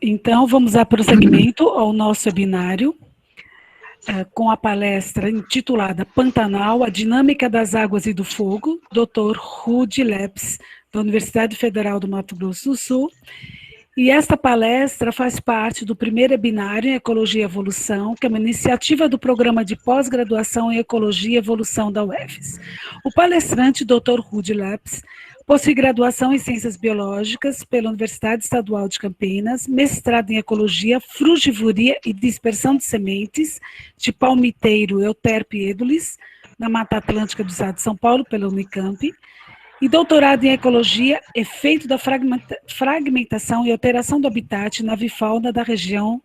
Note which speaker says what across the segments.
Speaker 1: Então, vamos dar prosseguimento ao nosso webinário, com a palestra intitulada Pantanal, a dinâmica das águas e do fogo, Dr. Rudy Leps, da Universidade Federal do Mato Grosso do Sul. E esta palestra faz parte do primeiro webinário em Ecologia e Evolução, que é uma iniciativa do Programa de Pós-Graduação em Ecologia e Evolução da UFES. O palestrante, Dr. Rudy Leps, possui graduação em Ciências Biológicas pela Universidade Estadual de Campinas, mestrado em Ecologia, Frugivoria e Dispersão de Sementes, de palmiteiro Euterpe edulis, na Mata Atlântica do Estado de São Paulo, pela Unicamp, e doutorado em Ecologia, efeito da fragmentação e alteração do habitat na avifauna da região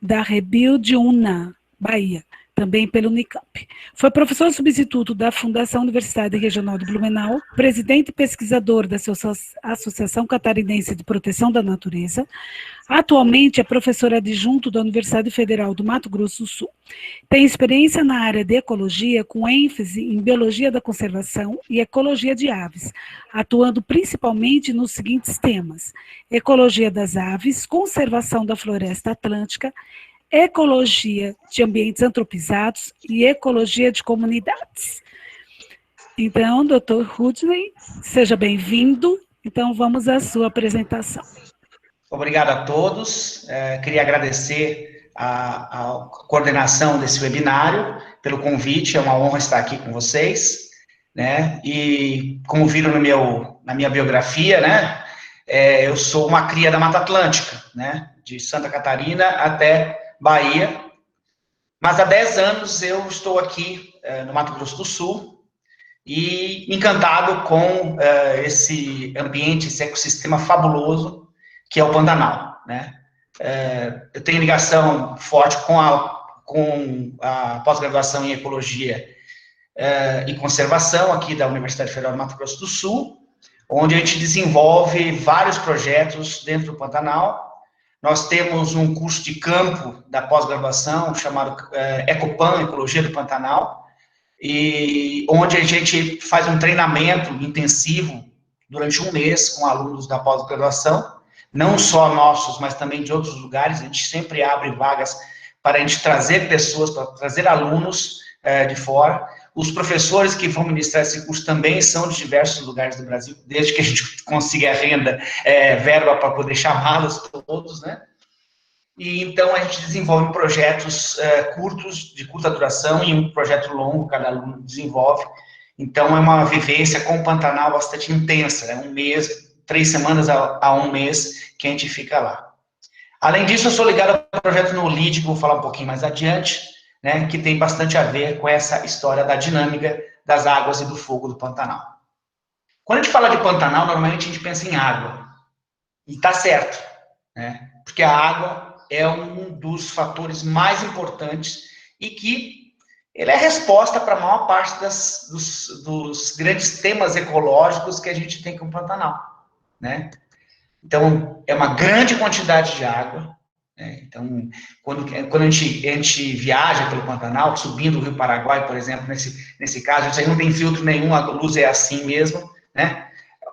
Speaker 1: da Rebiúdiúna, Bahia, também pela Unicamp. Foi professor substituto da Fundação Universitária Regional de Blumenau, presidente e pesquisador da Associação Catarinense de Proteção da Natureza. Atualmente é professor adjunto da Universidade Federal do Mato Grosso do Sul. Tem experiência na área de ecologia, com ênfase em biologia da conservação e ecologia de aves, atuando principalmente nos seguintes temas: ecologia das aves, conservação da floresta atlântica, ecologia de ambientes antropizados e ecologia de comunidades. Então, Dr. Rudy, seja bem-vindo. Então, vamos à sua apresentação.
Speaker 2: Obrigado a todos. Queria agradecer a coordenação desse webinário pelo convite. É uma honra estar aqui com vocês, né? E como viram na minha biografia, né? Eu sou uma cria da Mata Atlântica, né? De Santa Catarina até Bahia, mas há 10 anos eu estou aqui no Mato Grosso do Sul e encantado com esse ambiente, esse ecossistema fabuloso que é o Pantanal, né? Eu tenho ligação forte com a pós-graduação em Ecologia e Conservação aqui da Universidade Federal do Mato Grosso do Sul, onde a gente desenvolve vários projetos dentro do Pantanal. Nós temos um curso de campo da pós-graduação chamado Ecopan, Ecologia do Pantanal, e onde a gente faz um treinamento intensivo durante um mês com alunos da pós-graduação, não só nossos, mas também de outros lugares. A gente sempre abre vagas para a gente trazer pessoas, para trazer alunos de fora. Os professores que vão ministrar esse curso também são de diversos lugares do Brasil, desde que a gente consiga a renda, verba para poder chamá-los todos, né? E então a gente desenvolve projetos curtos, de curta duração, e um projeto longo, cada aluno desenvolve. Então é uma vivência com o Pantanal bastante intensa, né? Um mês, 3 semanas a um mês que a gente fica lá. Além disso, eu sou ligado ao projeto NoLid, que eu vou falar um pouquinho mais adiante, né, que tem bastante a ver com essa história da dinâmica das águas e do fogo do Pantanal. Quando a gente fala de Pantanal, normalmente a gente pensa em água. E está certo, né? Porque a água é um dos fatores mais importantes e que ele é a resposta para a maior parte dos grandes temas ecológicos que a gente tem com o Pantanal, né? Então, é uma grande quantidade de água. Então, quando a gente viaja pelo Pantanal, subindo o Rio Paraguai, por exemplo, nesse caso, isso aí não tem filtro nenhum, a luz é assim mesmo, né?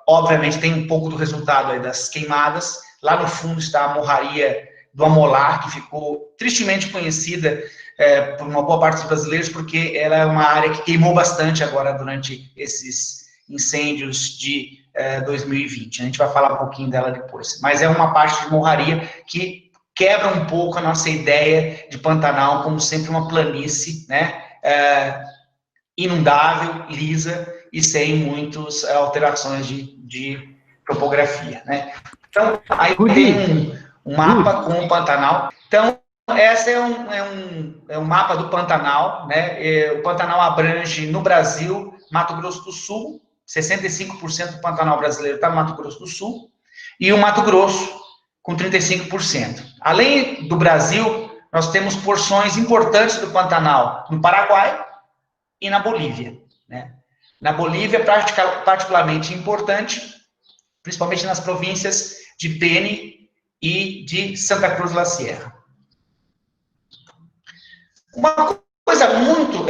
Speaker 2: Obviamente, tem um pouco do resultado aí das queimadas. Lá no fundo está a morraria do Amolar, que ficou tristemente conhecida por uma boa parte dos brasileiros, porque ela é uma área que queimou bastante agora durante esses incêndios de 2020. A gente vai falar um pouquinho dela depois. Mas é uma parte de morraria que quebra um pouco a nossa ideia de Pantanal como sempre uma planície, né, inundável, lisa e sem muitas alterações de topografia, né. Então, aí tem um mapa com o Pantanal. Então, esse é um mapa do Pantanal, né. O Pantanal abrange no Brasil, Mato Grosso do Sul, 65% do Pantanal brasileiro está no Mato Grosso do Sul, e o Mato Grosso com 35%. Além do Brasil, nós temos porções importantes do Pantanal no Paraguai e na Bolívia, né? Na Bolívia, particularmente importante, principalmente nas províncias de Beni e de Santa Cruz de la Sierra. Uma coisa muito...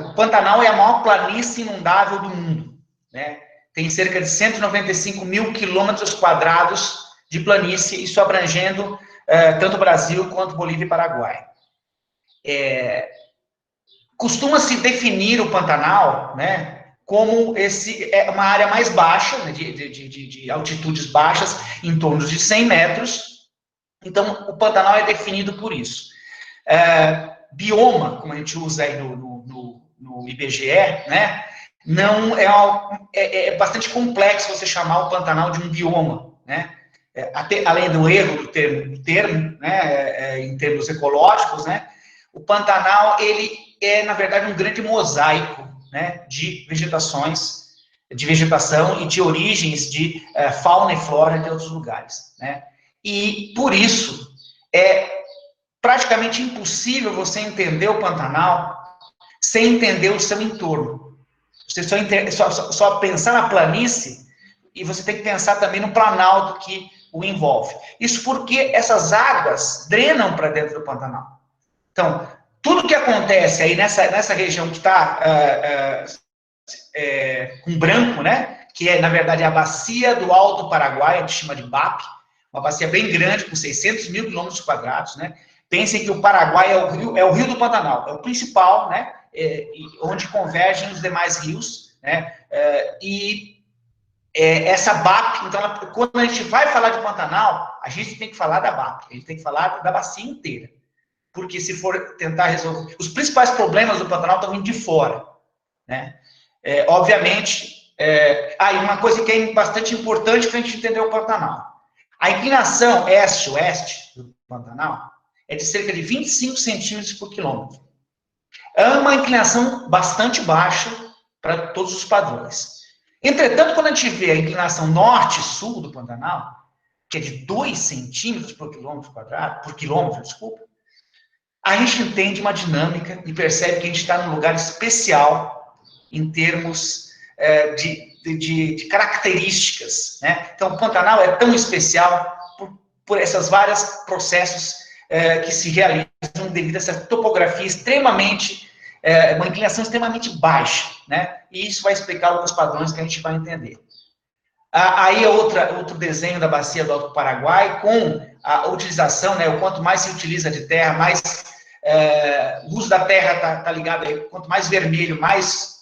Speaker 2: o Pantanal é a maior planície inundável do mundo, né? Tem cerca de 195 mil quilômetros quadrados de planície, isso abrangendo tanto Brasil quanto Bolívia e Paraguai. Costuma-se definir o Pantanal, né, como uma área mais baixa, né, de altitudes baixas, em torno de 100 metros. Então, o Pantanal é definido por isso. Bioma, como a gente usa aí no IBGE, né, não é bastante complexo você chamar o Pantanal de um bioma, né? Além do erro do termo, né, em termos ecológicos, né, o Pantanal ele é na verdade um grande mosaico, né, de vegetação e de origens de fauna e flora de outros lugares, né? E por isso é praticamente impossível você entender o Pantanal sem entender o seu entorno. Você só pensar na planície e você tem que pensar também no planalto que o envolve. Isso porque essas águas drenam para dentro do Pantanal. Então, tudo que acontece aí nessa região que está com branco, né, que na verdade, a bacia do Alto Paraguai, a gente chama de BAP, uma bacia bem grande, com 600 mil quilômetros quadrados, né? Pensem que o Paraguai é o rio do Pantanal, é o principal, né, onde convergem os demais rios, né, essa BAP, então, quando a gente vai falar de Pantanal, a gente tem que falar da BAP, a gente tem que falar da bacia inteira, porque se for tentar resolver, os principais problemas do Pantanal estão vindo de fora, né, obviamente, e uma coisa que é bastante importante para a gente entender o Pantanal, a inclinação este-oeste do Pantanal é de cerca de 25 centímetros por quilômetro. É uma inclinação bastante baixa para todos os padrões. Entretanto, quando a gente vê a inclinação norte-sul do Pantanal, que é de 2 centímetros por quilômetro quadrado, desculpa, a gente entende uma dinâmica e percebe que a gente está num lugar especial em termos de características, né? Então, o Pantanal é tão especial por esses vários processos que se realizam devido a essa topografia extremamente, uma inclinação extremamente baixa, né? E isso vai explicar alguns padrões que a gente vai entender. Aí é outro desenho da bacia do Alto Paraguai, com a utilização, né? O quanto mais se utiliza de terra, mais o uso da terra está ligado aí, quanto mais vermelho, mais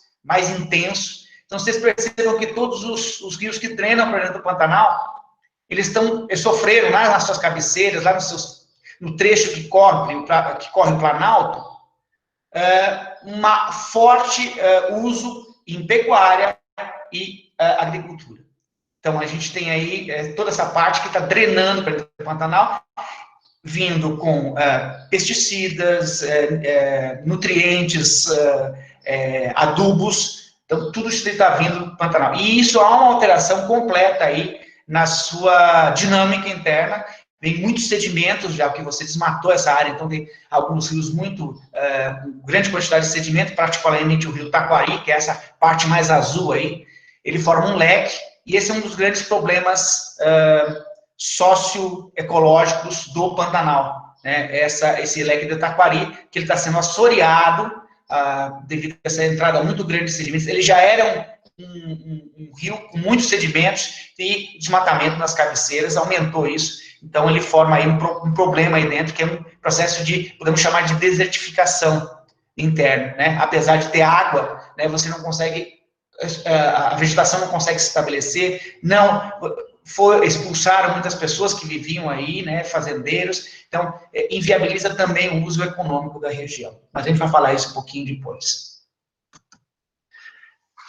Speaker 2: intenso. Então, vocês percebam que todos os rios que drenam para dentro do Pantanal, eles sofreram lá nas suas cabeceiras, lá no trecho que corre o Planalto, uma forte uso em pecuária e agricultura. Então, a gente tem aí toda essa parte que está drenando para dentro do Pantanal, vindo com pesticidas, nutrientes, adubos. Então, tudo isso está vindo do Pantanal. E isso há uma alteração completa aí na sua dinâmica interna. Vem muitos sedimentos, já que você desmatou essa área, então tem alguns rios com grande quantidade de sedimento, particularmente o rio Taquari, que é essa parte mais azul aí, ele forma um leque, e esse é um dos grandes problemas socioecológicos do Pantanal, né? Esse leque do Taquari, que ele está sendo assoreado devido a essa entrada muito grande de sedimentos. Ele já era um rio com muitos sedimentos e desmatamento nas cabeceiras, aumentou isso. Então, ele forma aí um problema aí dentro, que é um processo podemos chamar de desertificação interna, né? Apesar de ter água, né, você não consegue, a vegetação não consegue se estabelecer, expulsaram muitas pessoas que viviam aí, né, fazendeiros, então inviabiliza também o uso econômico da região. Mas a gente vai falar isso um pouquinho depois.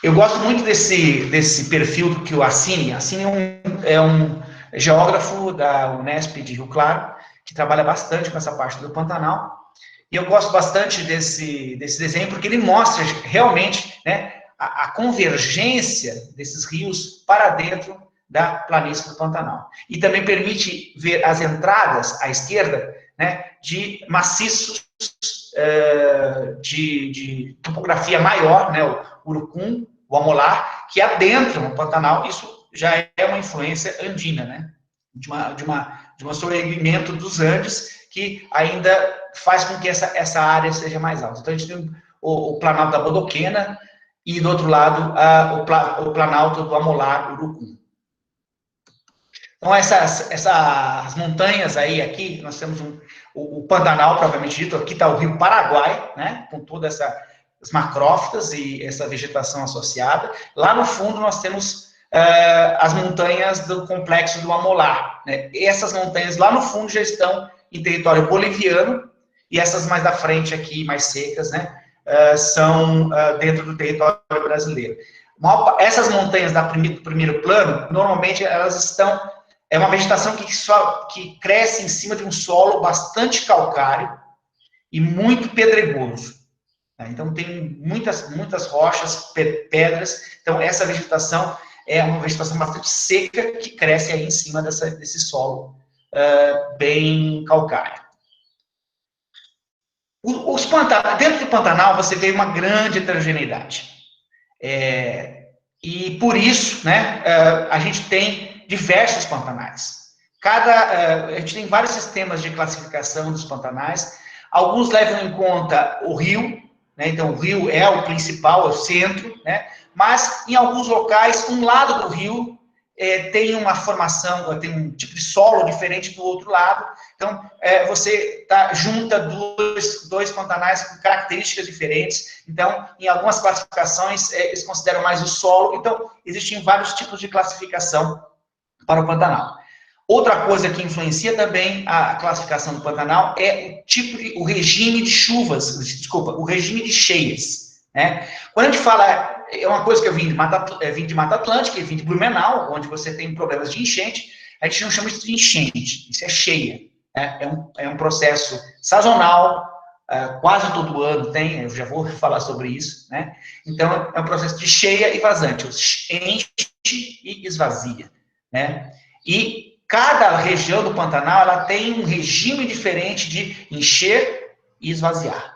Speaker 2: Eu gosto muito desse perfil que o Assini é um geógrafo da Unesp de Rio Claro, que trabalha bastante com essa parte do Pantanal, e eu gosto bastante desse desenho, porque ele mostra realmente, né, a convergência desses rios para dentro da planície do Pantanal. E também permite ver as entradas à esquerda, né, de maciços de topografia maior, né, o Urucum, o Amolar, que adentram no Pantanal. Isso já é uma influência andina, né, de um sobrevivimento dos Andes, que ainda faz com que essa área seja mais alta. Então, a gente tem o Planalto da Bodoquena e, do outro lado, o Planalto do Amolar, Urucum. Então, essas montanhas aí, aqui, nós temos o Pantanal, propriamente dito, aqui está o Rio Paraguai, né, com todas as macrófitas e essa vegetação associada. Lá no fundo, nós temos as montanhas do complexo do Amolar, né? E essas montanhas lá no fundo já estão em território boliviano, e essas mais da frente aqui, mais secas, né, são dentro do território brasileiro. Essas montanhas do primeiro plano, normalmente elas estão... É uma vegetação que cresce em cima de um solo bastante calcário e muito pedregoso. Né? Então, tem muitas rochas, pedras. Então, essa vegetação é uma vegetação bastante seca que cresce aí em cima desse solo bem calcário. Dentro do Pantanal, você vê uma grande heterogeneidade. E por isso, né, a gente tem diversos pantanais. A gente tem vários sistemas de classificação dos pantanais. Alguns levam em conta o rio, né, então o rio é o principal, é o centro, né, mas em alguns locais, um lado do rio tem uma formação, tem um tipo de solo diferente do outro lado. Então, você junta dois pantanais com características diferentes. Então, em algumas classificações, eles consideram mais o solo. Então, existem vários tipos de classificação para o Pantanal. Outra coisa que influencia também a classificação do Pantanal é o regime de chuvas, o regime de cheias. Né? Quando a gente fala... É uma coisa que eu vim de Mata Atlântica, vim de Blumenau, onde você tem problemas de enchente. A gente não chama isso de enchente, isso é cheia. Né? É um processo sazonal, quase todo ano tem, eu já vou falar sobre isso. Né? Então, é um processo de cheia e vazante, enche e esvazia. Né? E cada região do Pantanal ela tem um regime diferente de encher e esvaziar.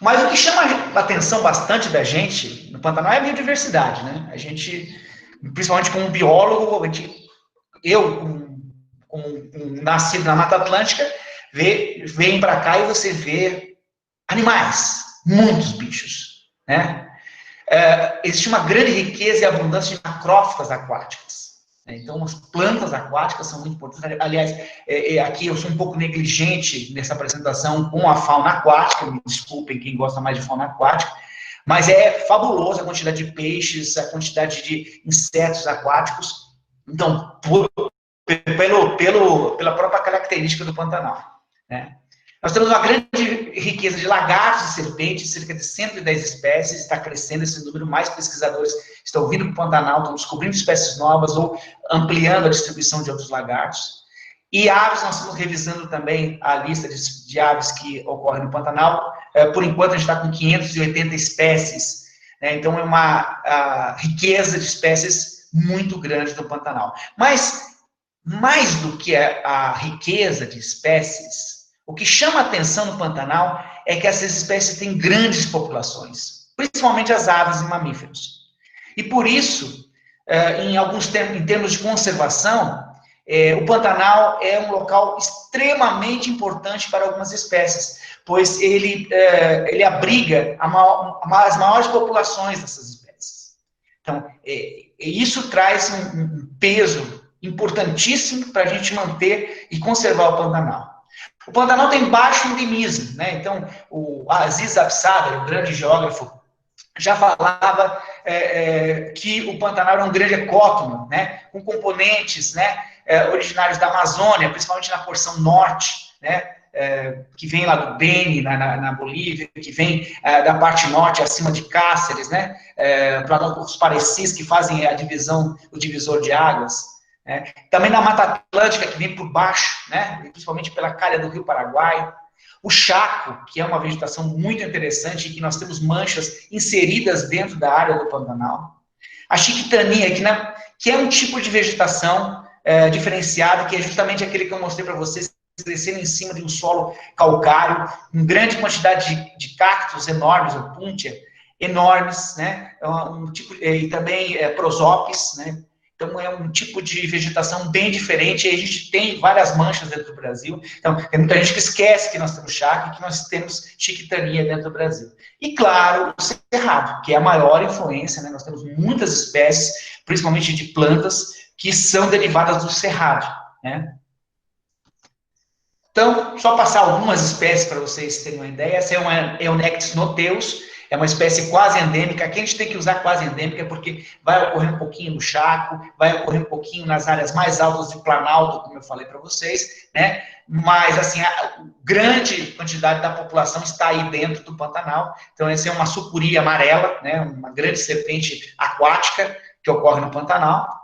Speaker 2: Mas o que chama a atenção bastante da gente no Pantanal é a biodiversidade, né? A gente, principalmente como biólogo, eu, como nascido na Mata Atlântica, vem para cá e você vê animais, muitos bichos, né? Existe uma grande riqueza e abundância de macrófitas aquáticas. Então, as plantas aquáticas são muito importantes. Aliás, aqui eu sou um pouco negligente nessa apresentação com a fauna aquática, me desculpem quem gosta mais de fauna aquática, mas é fabulosa a quantidade de peixes, a quantidade de insetos aquáticos. Então, pela própria característica do Pantanal. Né? Nós temos uma grande riqueza de lagartos e serpentes, cerca de 110 espécies, está crescendo esse número, mais pesquisadores estão vindo para o Pantanal, estão descobrindo espécies novas ou ampliando a distribuição de outros lagartos. E aves, nós estamos revisando também a lista de aves que ocorrem no Pantanal. Por enquanto, a gente está com 580 espécies, né? Então é uma riqueza de espécies muito grande no Pantanal. Mas, mais do que a riqueza de espécies, o que chama a atenção no Pantanal é que essas espécies têm grandes populações, principalmente as aves e mamíferos. E por isso, em termos de conservação, o Pantanal é um local extremamente importante para algumas espécies, pois ele abriga as maiores populações dessas espécies. Então, isso traz um peso importantíssimo para a gente manter e conservar o Pantanal. O Pantanal tem baixo endemismo, né? Então, o Aziz Absaber, o grande geógrafo, já falava que o Pantanal era um grande ecótono, né? Com componentes, né, originários da Amazônia, principalmente na porção norte, né? Que vem lá do Beni, na Bolívia, que vem da parte norte, acima de Cáceres, né? Para os Parecis, que fazem a divisão, o divisor de águas. Também na Mata Atlântica, que vem por baixo, né, principalmente pela calha do Rio Paraguai. O Chaco, que é uma vegetação muito interessante, e que nós temos manchas inseridas dentro da área do Pantanal. A Chiquitania, que é um tipo de vegetação diferenciada, que é justamente aquele que eu mostrei para vocês, crescendo em cima de um solo calcário, com grande quantidade de cactos enormes, ou puntia, enormes, né, e também prosópis, né. Então, é um tipo de vegetação bem diferente, e a gente tem várias manchas dentro do Brasil. Então, tem muita gente que esquece que nós temos charque, que nós temos chiquitania dentro do Brasil. E, claro, o cerrado, que é a maior influência, né? Nós temos muitas espécies, principalmente de plantas, que são derivadas do cerrado, né? Então, só passar algumas espécies para vocês terem uma ideia. Essa é uma Eunectes noteus, é uma espécie quase endêmica. Aqui a gente tem que usar quase endêmica porque vai ocorrer um pouquinho no Chaco, vai ocorrer um pouquinho nas áreas mais altas de Planalto, como eu falei para vocês, né? Mas, assim, a grande quantidade da população está aí dentro do Pantanal. Então, essa é uma sucuri amarela, né? Uma grande serpente aquática que ocorre no Pantanal.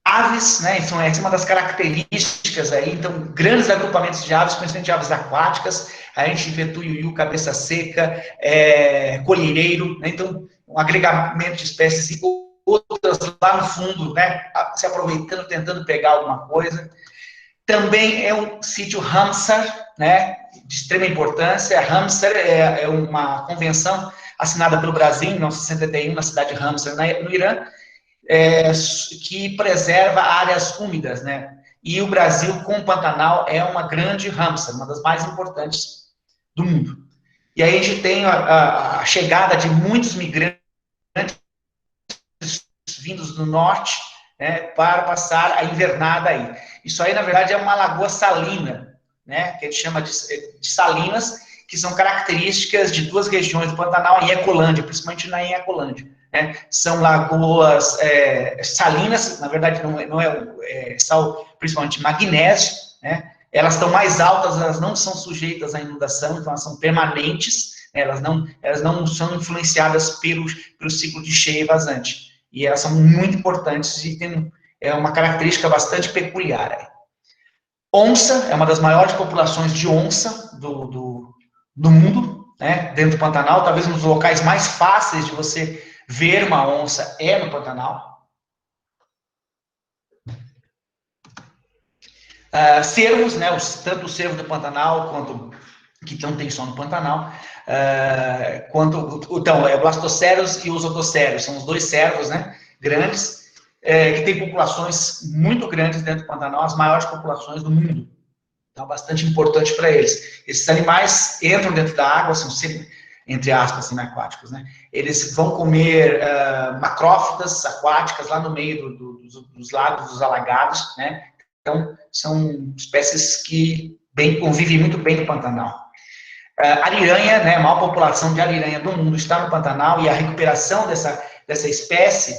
Speaker 2: Aves, né, então essa é uma das características aí, então, grandes agrupamentos de aves, principalmente aves aquáticas, a gente vê tuiuiu, cabeça seca, colhereiro, né, então, um agregamento de espécies e outras lá no fundo, né, se aproveitando, tentando pegar alguma coisa. Também é um sítio Ramsar, né, de extrema importância. Ramsar é uma convenção assinada pelo Brasil em 1961, na cidade de Ramsar, no Irã, que preserva áreas úmidas, né? E o Brasil, com o Pantanal, é uma grande Ramsar, uma das mais importantes do mundo. E aí a gente tem a chegada de muitos migrantes vindos do norte, né, para passar a invernada aí. Isso aí, na verdade, é uma lagoa salina, né, que a gente chama de salinas, que são características de duas regiões do Pantanal, e Ecolândia, principalmente na Ecolândia. Né? São lagoas salinas, na verdade não é sal, principalmente magnésio, né? Elas estão mais altas, elas não são sujeitas à inundação, então elas são permanentes, elas não são influenciadas pelo ciclo de cheia e vazante, e elas são muito importantes e tem uma característica bastante peculiar. Aí. Onça é uma das maiores populações de onça do mundo, né? Dentro do Pantanal, talvez um dos locais mais fáceis de você ver uma onça é no Pantanal. Cervos, né, tanto o cervo do Pantanal, quanto que não tem só no Pantanal, então, o Blastocéros e os Otocéros, são os dois cervos, né, grandes, que têm populações muito grandes dentro do Pantanal, as maiores populações do mundo. Então, bastante importante para eles. Esses animais entram dentro da água, são sempre, entre aspas, aquáticos, né? Eles vão comer macrófitas aquáticas lá no meio dos lagos, dos alagados, né? Então, são espécies que convivem muito bem no Pantanal. Ariranha, né? A maior população de ariranha do mundo está no Pantanal, e a recuperação dessa espécie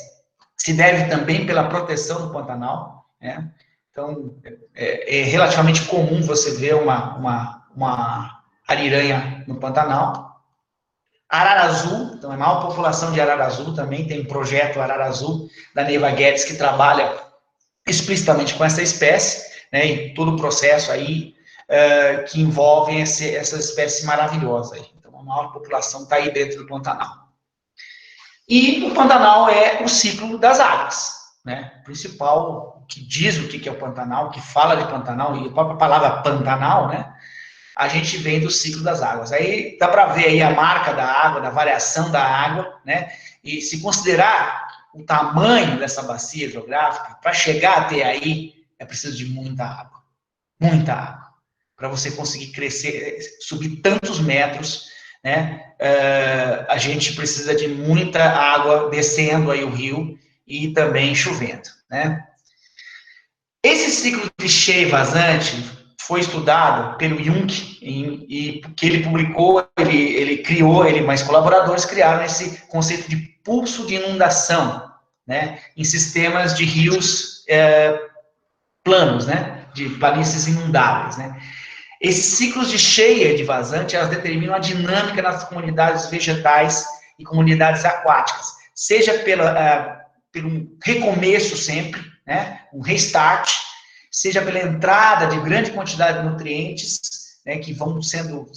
Speaker 2: se deve também pela proteção do Pantanal, né? Então, é relativamente comum você ver uma ariranha no Pantanal. Arara azul, então a maior população de arara azul também, tem um projeto Arara Azul da Neiva Guedes que trabalha explicitamente com essa espécie, né, e todo o processo aí que envolve essa espécie maravilhosa. Aí. Então, a maior população está aí dentro do Pantanal. E o Pantanal é o ciclo das águas. Né, o principal, que diz o que é o Pantanal, que fala de Pantanal, e a própria palavra Pantanal, né, a gente vem do ciclo das águas. Aí dá para ver aí a marca da água, da variação da água, né, e se considerar o tamanho dessa bacia geográfica, para chegar até aí, é preciso de muita água, para você conseguir crescer, subir tantos metros, né, a gente precisa de muita água descendo aí o rio, e também chovendo, né? Esse ciclo de cheia e vazante foi estudado pelo Jung, e que ele publicou, ele criou, ele e mais colaboradores criaram esse conceito de pulso de inundação, né? Em sistemas de rios planos, né? De planícies inundáveis, né? Esses ciclos de cheia e de vazante, elas determinam a dinâmica nas comunidades vegetais e comunidades aquáticas, seja pelo recomeço sempre, né, um restart, seja pela entrada de grande quantidade de nutrientes, né, que vão sendo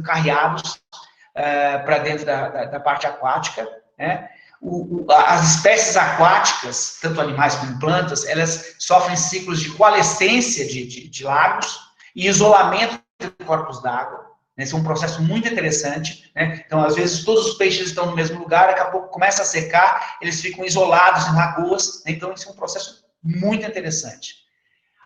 Speaker 2: carreados para dentro da parte aquática, né. As espécies aquáticas, tanto animais como plantas, elas sofrem ciclos de coalescência de lagos e isolamento de corpos d'água, Esse é um processo muito interessante, né? Então, às vezes, todos os peixes estão no mesmo lugar, daqui a pouco começa a secar, eles ficam isolados em lagoas, né? Então, esse é um processo muito interessante.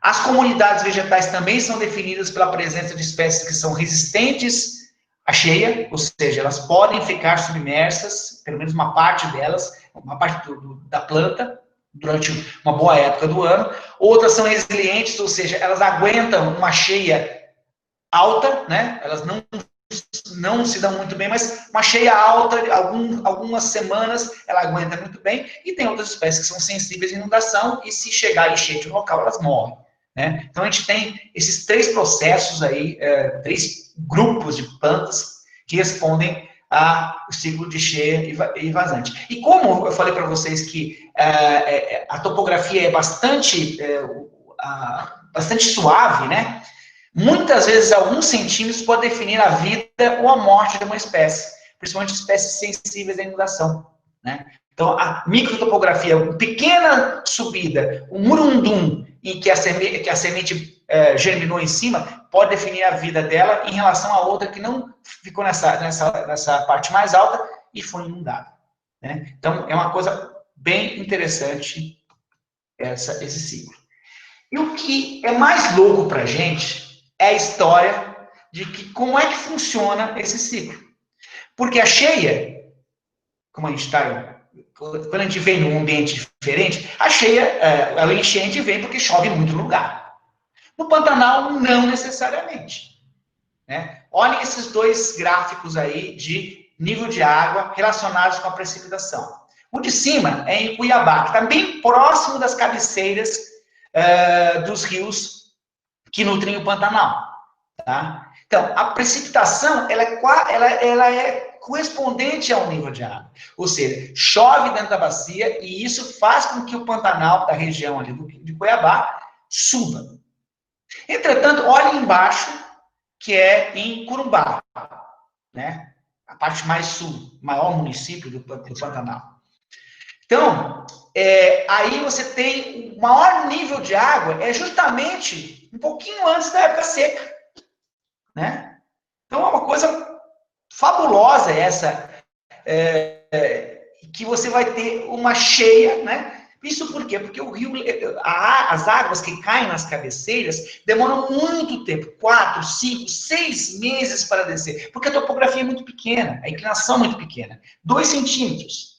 Speaker 2: As comunidades vegetais também são definidas pela presença de espécies que são resistentes à cheia, ou seja, elas podem ficar submersas, pelo menos uma parte delas, uma parte da planta, durante uma boa época do ano. Outras são resilientes, ou seja, elas aguentam uma cheia alta, né? Elas não se dão muito bem, mas uma cheia alta, algumas semanas, ela aguenta muito bem. E tem outras espécies que são sensíveis à inundação, e se chegar enchente no local, elas morrem. Né? Então, a gente tem esses 3 processos aí, 3 grupos de plantas que respondem ao ciclo de cheia e vazante. E como eu falei para vocês que a topografia é bastante suave, né? Muitas vezes, alguns centímetros podem definir a vida ou a morte de uma espécie, principalmente espécies sensíveis à inundação, né? Então, a microtopografia, uma pequena subida, um murundum, em que a semente germinou em cima, pode definir a vida dela em relação a outra que não ficou nessa parte mais alta e foi inundada, né? Então, é uma coisa bem interessante esse ciclo. E o que é mais louco para a gente é a história de que como é que funciona esse ciclo. Porque a cheia, como a gente está, quando a gente vem num ambiente diferente, a cheia, a enchente vem porque chove muito no lugar. No Pantanal, não necessariamente, né? Olhem esses 2 gráficos aí de nível de água relacionados com a precipitação. O de cima é em Cuiabá, que está bem próximo das cabeceiras dos rios que nutrem o Pantanal, tá? Então, a precipitação, ela é correspondente ao nível de água. Ou seja, chove dentro da bacia e isso faz com que o Pantanal da região ali de Cuiabá suba. Entretanto, olhe embaixo, que é em Corumbá, né? A parte mais sul, maior município do Pantanal. Então, aí você tem o maior nível de água, é justamente um pouquinho antes da época seca, né? Então, é uma coisa fabulosa essa, que você vai ter uma cheia, né? Isso por quê? Porque o rio, as águas que caem nas cabeceiras demoram muito tempo, 4, 5, 6 meses para descer, porque a topografia é muito pequena, a inclinação é muito pequena, 2 centímetros.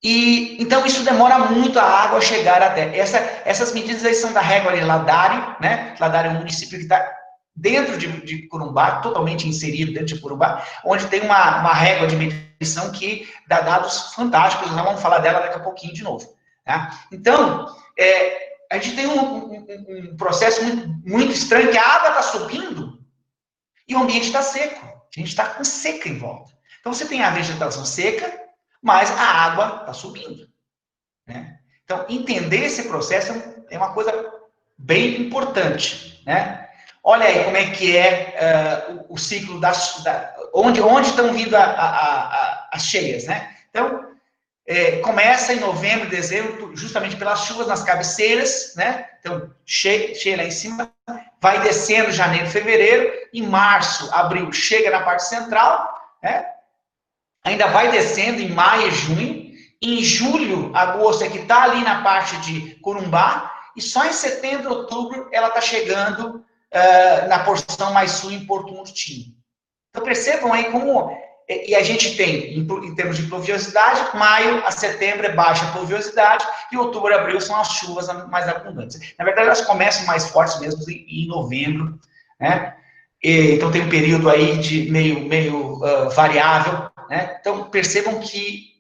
Speaker 2: E, então, isso demora muito a água chegar até. Essas medidas aí são da régua de Ladário, né? Ladário é um município que está dentro de Corumbá, totalmente inserido dentro de Corumbá, onde tem uma régua de medição que dá dados fantásticos, nós vamos falar dela daqui a pouquinho de novo. Tá? Então, a gente tem um processo muito estranho, que a água está subindo e o ambiente está seco. A gente está com seca em volta. Então, você tem a vegetação seca, mas a água está subindo, né? Então, entender esse processo é uma coisa bem importante, né? Olha aí como é que o ciclo onde estão vindo as cheias, né? Então, começa em novembro, dezembro, justamente pelas chuvas nas cabeceiras, né? Então, cheia lá em cima, vai descendo janeiro, fevereiro, em março, abril, chega na parte central, né? Ainda vai descendo em maio e junho. Em julho, agosto, é que está ali na parte de Corumbá. E só em setembro, outubro, ela está chegando na porção mais sul, em Porto Murtinho. Então, percebam aí como... E a gente tem, em termos de pluviosidade, maio a setembro é baixa pluviosidade, e outubro e abril são as chuvas mais abundantes. Na verdade, elas começam mais fortes mesmo em novembro, né? Então, tem um período aí de meio variável, né? Então, percebam que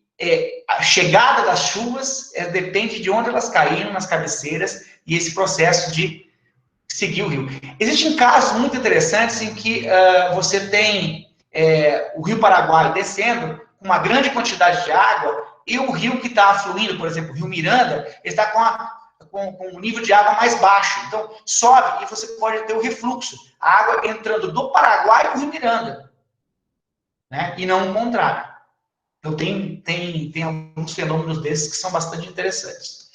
Speaker 2: a chegada das chuvas depende de onde elas caíram nas cabeceiras e esse processo de seguir o rio. Existem casos muito interessantes em que você tem o Rio Paraguai descendo com uma grande quantidade de água e o rio que está afluindo, por exemplo, o Rio Miranda, está com um nível de água mais baixo. Então, sobe e você pode ter o refluxo. A água entrando do Paraguai para o Rio Miranda, né? E não o contrário. Então, tem alguns fenômenos desses que são bastante interessantes.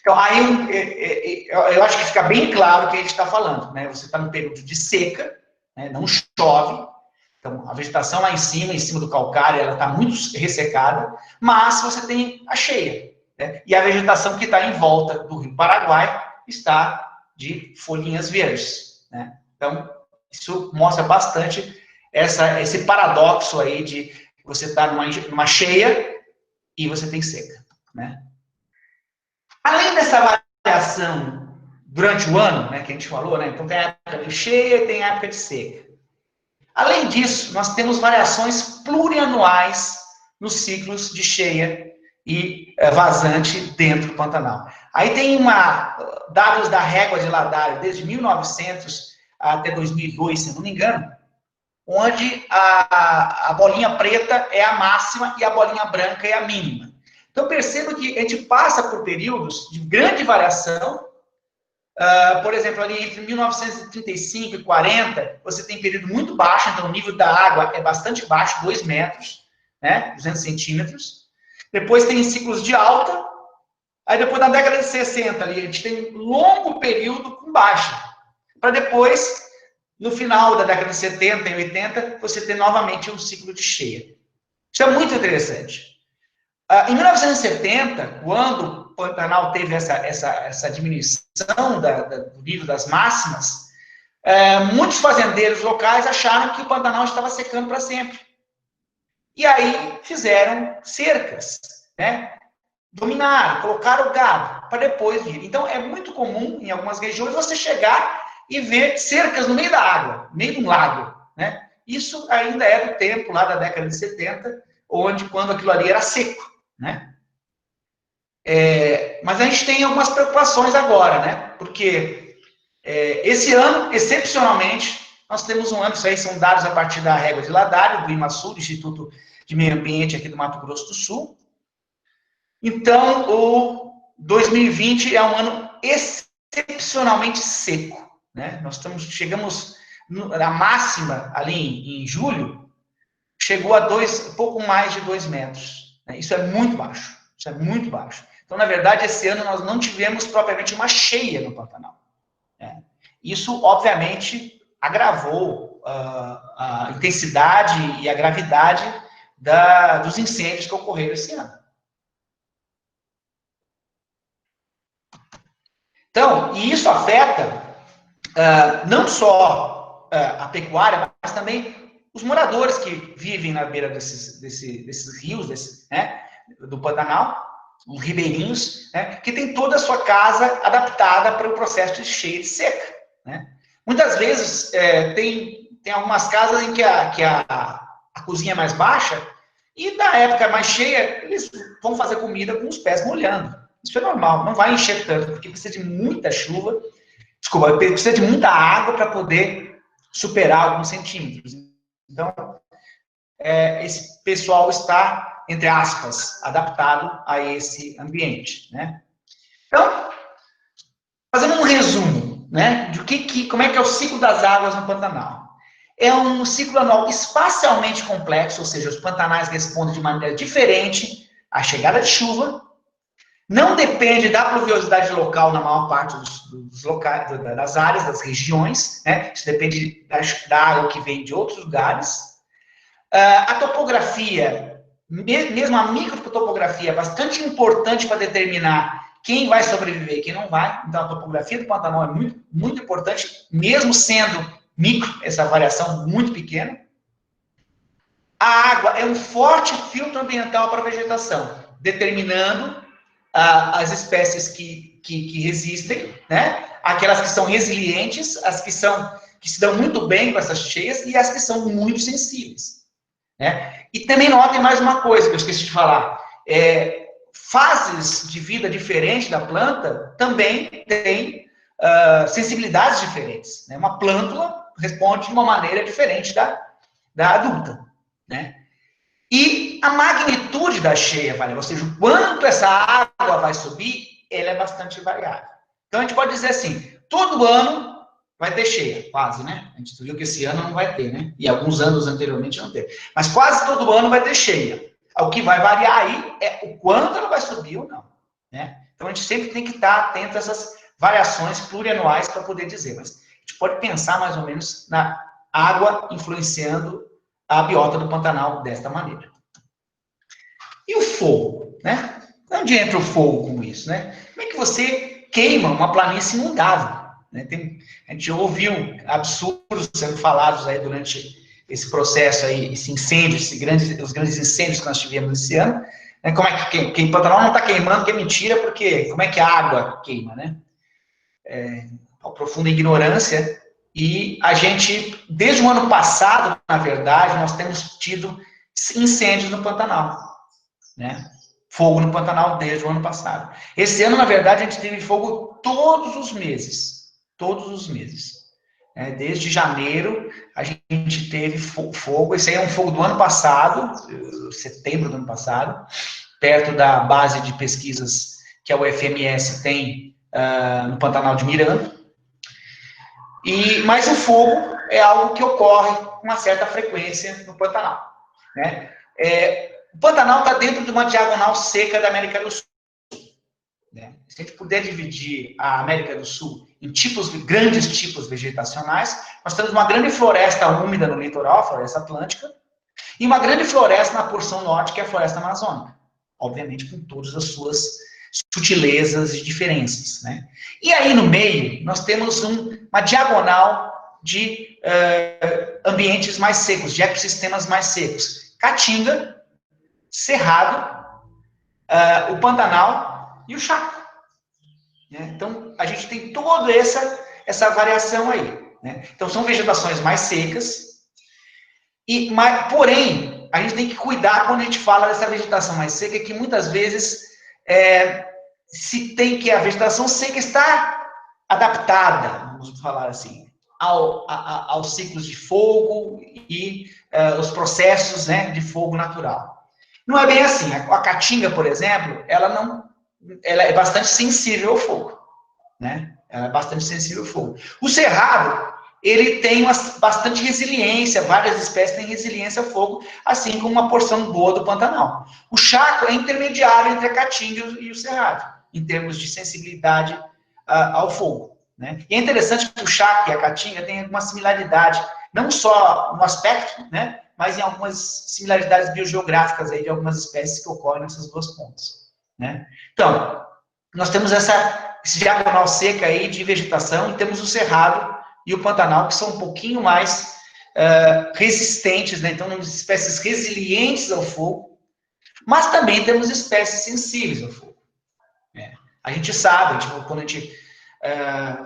Speaker 2: Então, aí eu acho que fica bem claro o que a gente está falando, né? Você está num período de seca, né? Não chove. Então, a vegetação lá em cima do calcário, ela está muito ressecada, mas você tem a cheia, né? E a vegetação que está em volta do Rio Paraguai está de folhinhas verdes, né? Então, isso mostra bastante esse paradoxo aí de você estar numa cheia e você tem seca, né? Além dessa variação durante o ano, né, que a gente falou, né? Então, tem a época de cheia e tem a época de seca. Além disso, nós temos variações plurianuais nos ciclos de cheia e vazante dentro do Pantanal. Aí tem dados da régua de Ladário desde 1900 até 2002, se não me engano, onde a bolinha preta é a máxima e a bolinha branca é a mínima. Então, perceba que a gente passa por períodos de grande variação. Por exemplo, ali entre 1935 e 40, você tem período muito baixo, então o nível da água é bastante baixo, 2 metros, né, 200 centímetros. Depois tem ciclos de alta. Aí depois, na década de 60, ali, a gente tem um longo período com baixa. Para depois, no final da década de 70 e 80, você ter novamente um ciclo de cheia. Isso é muito interessante. Em 1970, quando o Pantanal teve essa diminuição do nível das máximas, muitos fazendeiros locais acharam que o Pantanal estava secando para sempre. E aí fizeram cercas, né? Dominaram, colocaram o gado para depois vir. Então, é muito comum, em algumas regiões, você chegar e ver cercas no meio da água, no meio de um lago, né? Isso ainda é do tempo, lá da década de 70, quando aquilo ali era seco, né? Mas a gente tem algumas preocupações agora, né? Porque esse ano, excepcionalmente, nós temos um ano, isso aí são dados a partir da régua de Ladário, do IMASU, do Instituto de Meio Ambiente aqui do Mato Grosso do Sul. Então, o 2020 é um ano excepcionalmente seco, né? Chegamos na máxima ali em julho, chegou a pouco mais de 2 metros. Né? Isso é muito baixo. Isso é muito baixo. Então, na verdade, esse ano nós não tivemos propriamente uma cheia no Pantanal. Né? Isso, obviamente, agravou a intensidade e a gravidade dos incêndios que ocorreram esse ano. Então, e isso afeta não só a pecuária, mas também os moradores que vivem na beira desses rios, né, do Pantanal, os ribeirinhos, né, que tem toda a sua casa adaptada para o processo de cheia e seca. Né? Muitas vezes tem algumas casas em que a cozinha é mais baixa e na época mais cheia eles vão fazer comida com os pés molhando. Isso é normal, não vai encher tanto, porque precisa de muita chuva, precisa de muita água para poder superar alguns centímetros. Então, esse pessoal está, entre aspas, adaptado a esse ambiente, né? Então, fazendo um resumo, né, de como é que é o ciclo das águas no Pantanal. É um ciclo anual espacialmente complexo, ou seja, os pantanais respondem de maneira diferente à chegada de chuva. Não depende da pluviosidade local na maior parte dos locais, das áreas, das regiões, né? Isso depende da água que vem de outros lugares. A topografia, mesmo a microtopografia, é bastante importante para determinar quem vai sobreviver e quem não vai. Então, a topografia do Pantanal é muito, muito importante, mesmo sendo micro, essa variação muito pequena. A água é um forte filtro ambiental para a vegetação, determinando as espécies que resistem, né? Aquelas que são resilientes, as que se dão muito bem com essas cheias e as que são muito sensíveis. Né? E também notem mais uma coisa que eu esqueci de falar. Fases de vida diferentes da planta também têm sensibilidades diferentes. Né? Uma plântula responde de uma maneira diferente da adulta. Né? E a magnitude da cheia, ou seja, o quanto essa água vai subir, ela é bastante variável. Então, a gente pode dizer assim, todo ano vai ter cheia, quase, né? A gente viu que esse ano não vai ter, né? E alguns anos anteriormente não teve. Mas quase todo ano vai ter cheia. O que vai variar aí é o quanto ela vai subir ou não. Né? Então, a gente sempre tem que estar atento a essas variações plurianuais para poder dizer. Mas a gente pode pensar mais ou menos água influenciando a biota do Pantanal desta maneira. E o fogo, né? Onde entra o fogo com isso, né? Como é que você queima uma planície inundável? Né? A gente ouviu absurdos sendo falados aí durante esse processo aí, esse incêndio, os grandes incêndios que nós tivemos esse ano. Né? Como é que Pantanal não está queimando, que é mentira, porque como é que a água queima, né? Uma profunda ignorância. E a gente, desde o ano passado, na verdade, nós temos tido incêndios no Pantanal, né? Fogo no Pantanal desde o ano passado. Esse ano, na verdade, a gente teve fogo todos os meses. Todos os meses. Desde janeiro, a gente teve fogo. Esse aí é um fogo do ano passado, setembro do ano passado, perto da base de pesquisas que a UFMS tem no Pantanal de Miranda. Mas o fogo é algo que ocorre com uma certa frequência no Pantanal, né? O Pantanal está dentro de uma diagonal seca da América do Sul, né? Se a gente puder dividir a América do Sul em grandes tipos vegetacionais, nós temos uma grande floresta úmida no litoral, a floresta atlântica, e uma grande floresta na porção norte, que é a floresta amazônica, obviamente com todas as suas sutilezas e diferenças, né? E aí no meio nós temos uma diagonal de ambientes mais secos, de ecossistemas mais secos: Caatinga, Cerrado, o Pantanal e o Chaco. Né? Então a gente tem toda essa variação aí, né? Então são vegetações mais secas, porém a gente tem que cuidar quando a gente fala dessa vegetação mais seca, que muitas vezes se tem que a vegetação seca está adaptada, vamos falar assim, aos ciclos de fogo e os processos, né, de fogo natural. Não é bem assim. A caatinga, por exemplo, ela é bastante sensível ao fogo, né? Ela é bastante sensível ao fogo. O cerrado, ele tem bastante resiliência, várias espécies têm resiliência ao fogo, assim como uma porção boa do Pantanal. O Chaco é intermediário entre a caatinga e o cerrado, em termos de sensibilidade ao fogo, né? E é interessante que o Chaco e a caatinga têm alguma similaridade, não só no aspecto, né, mas em algumas similaridades biogeográficas aí de algumas espécies que ocorrem nessas duas pontas, né? Então, nós temos esse diagonal seca aí de vegetação, e temos o cerrado e o Pantanal, que são um pouquinho mais resistentes, né? Então, temos espécies resilientes ao fogo, mas também temos espécies sensíveis ao fogo, né? A gente sabe, quando a gente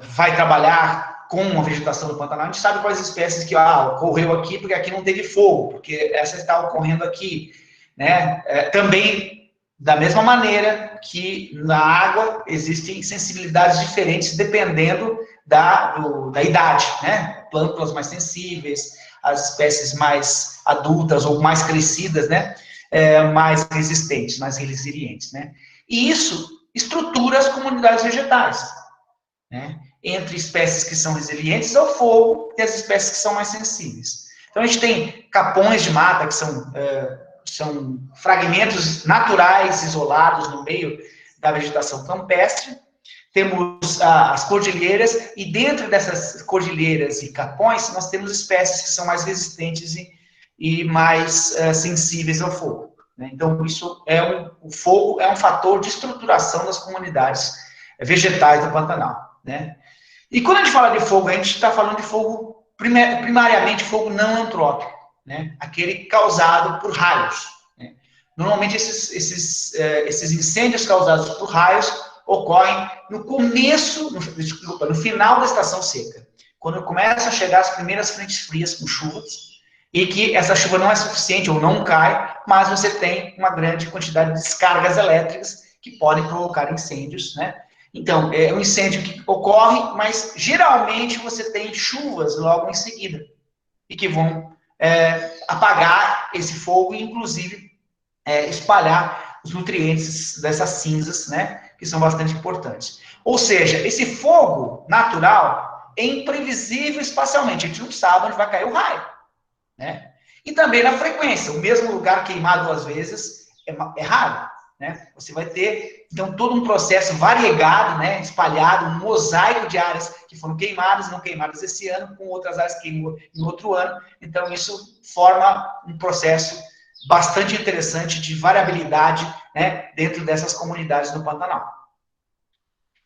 Speaker 2: vai trabalhar com a vegetação do Pantanal, a gente sabe quais espécies que ocorreu aqui, porque aqui não teve fogo, porque essa está ocorrendo aqui, né? Também, da mesma maneira que na água existem sensibilidades diferentes dependendo da idade, né? Plântulas mais sensíveis, as espécies mais adultas ou mais crescidas, né? Mais resistentes, mais resilientes, né? E isso estrutura as comunidades vegetais, né? Entre espécies que são resilientes ao fogo e as espécies que são mais sensíveis. Então, a gente tem capões de mata, que são fragmentos naturais isolados no meio da vegetação campestre. Temos as cordilheiras, e dentro dessas cordilheiras e capões, nós temos espécies que são mais resistentes e mais sensíveis ao fogo, né? Então, o fogo é um fator de estruturação das comunidades vegetais do Pantanal, né? E quando a gente fala de fogo, a gente está falando de fogo, primariamente, fogo não antrópico, né? Aquele causado por raios, né? Normalmente, esses incêndios causados por raios ocorrem no final da estação seca, quando começam a chegar as primeiras frentes frias com chuvas, e que essa chuva não é suficiente ou não cai, mas você tem uma grande quantidade de descargas elétricas que podem provocar incêndios, né? Então, é um incêndio que ocorre, mas geralmente você tem chuvas logo em seguida, e que vão apagar esse fogo e, inclusive, espalhar os nutrientes dessas cinzas, né, que são bastante importantes. Ou seja, esse fogo natural é imprevisível espacialmente, a gente não sabe onde vai cair o raio, né? E também na frequência, o mesmo lugar queimar 2 vezes é raro, né? Você vai ter, então, todo um processo variegado, né, espalhado, um mosaico de áreas que foram queimadas, não queimadas esse ano, com outras áreas que queimou em outro ano. Então, isso forma um processo bastante interessante de variabilidade, né, dentro dessas comunidades do Pantanal.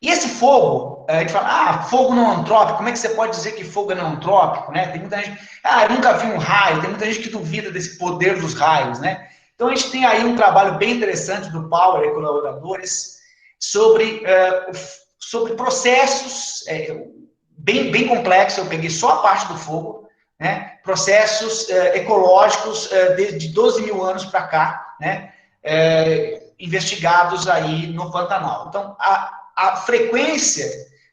Speaker 2: E esse fogo, a gente fala, fogo não antrópico, como é que você pode dizer que fogo é não antrópico, né? Tem muita gente, eu nunca vi um raio, tem muita gente que duvida desse poder dos raios, né? Então a gente tem aí um trabalho bem interessante do Power e colaboradores sobre processos bem complexos, eu peguei só a parte do fogo, né? Processos ecológicos de 12 mil anos para cá, né? Investigados aí no Pantanal. Então, a frequência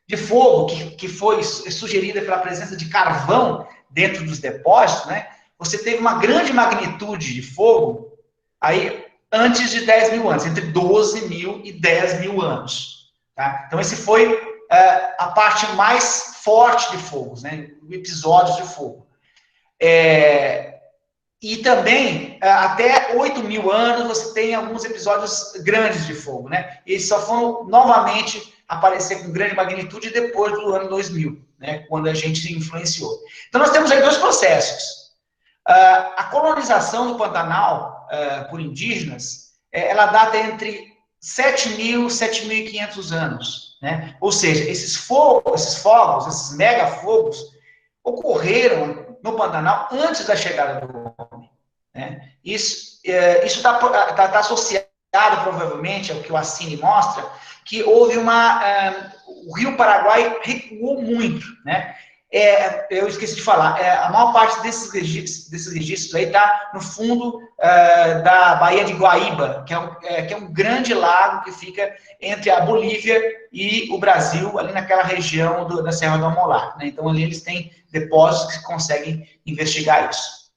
Speaker 2: de fogo que foi sugerida pela presença de carvão dentro dos depósitos, né? Você teve uma grande magnitude de fogo aí antes de 10 mil anos, entre 12 mil e 10 mil anos. Tá? Então, esse foi a parte mais forte de fogos, né? Episódios de fogo. E também, até 8 mil anos, você tem alguns episódios grandes de fogo, né? Eles só foram novamente aparecer com grande magnitude depois do ano 2000, né? Quando a gente se influenciou. Então, nós temos aí dois processos. A colonização do Pantanal por indígenas, ela data entre 7.000 e 7.500 anos, né? Ou seja, esses fogos, esses megafogos, ocorreram no Pantanal antes da chegada do homem, né? Isso está associado, provavelmente, ao que o Assini mostra, que houve o Rio Paraguai recuou muito, né? Eu esqueci de falar, a maior parte desses registros aí está no fundo da Baía de Guaíba, que é um grande lago que fica entre a Bolívia e o Brasil, ali naquela região da Serra do Amolar, né? Então, ali eles têm depósitos que conseguem investigar isso.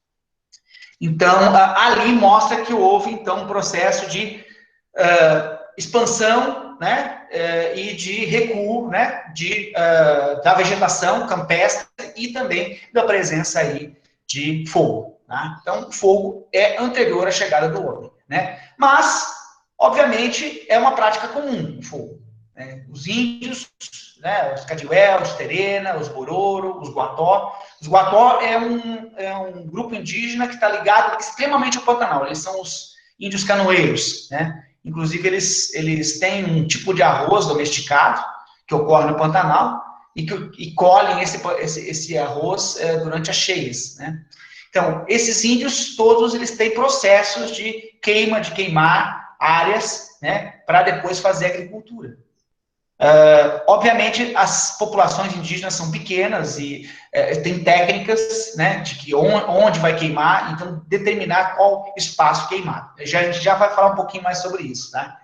Speaker 2: Então, ali mostra que houve, então, um processo de expansão, né, e de recuo, né, da vegetação campestre e também da presença aí de fogo. Tá? Então, o fogo é anterior à chegada do homem, né? Mas, obviamente, é uma prática comum, o fogo. Né? Os índios, né, os Cadiuel, os Terena, os Bororo, os Guató. Os Guató é um grupo indígena que está ligado extremamente ao Pantanal. Eles são os índios canoeiros, né? Inclusive, eles têm um tipo de arroz domesticado, que ocorre no Pantanal, e colhem esse arroz durante as cheias, né? Então, esses índios, todos, eles têm processos de queimar áreas, né, para depois fazer agricultura. Obviamente, as populações indígenas são pequenas e tem técnicas, né, de que onde vai queimar, então determinar qual espaço queimado. A gente já vai falar um pouquinho mais sobre isso, tá?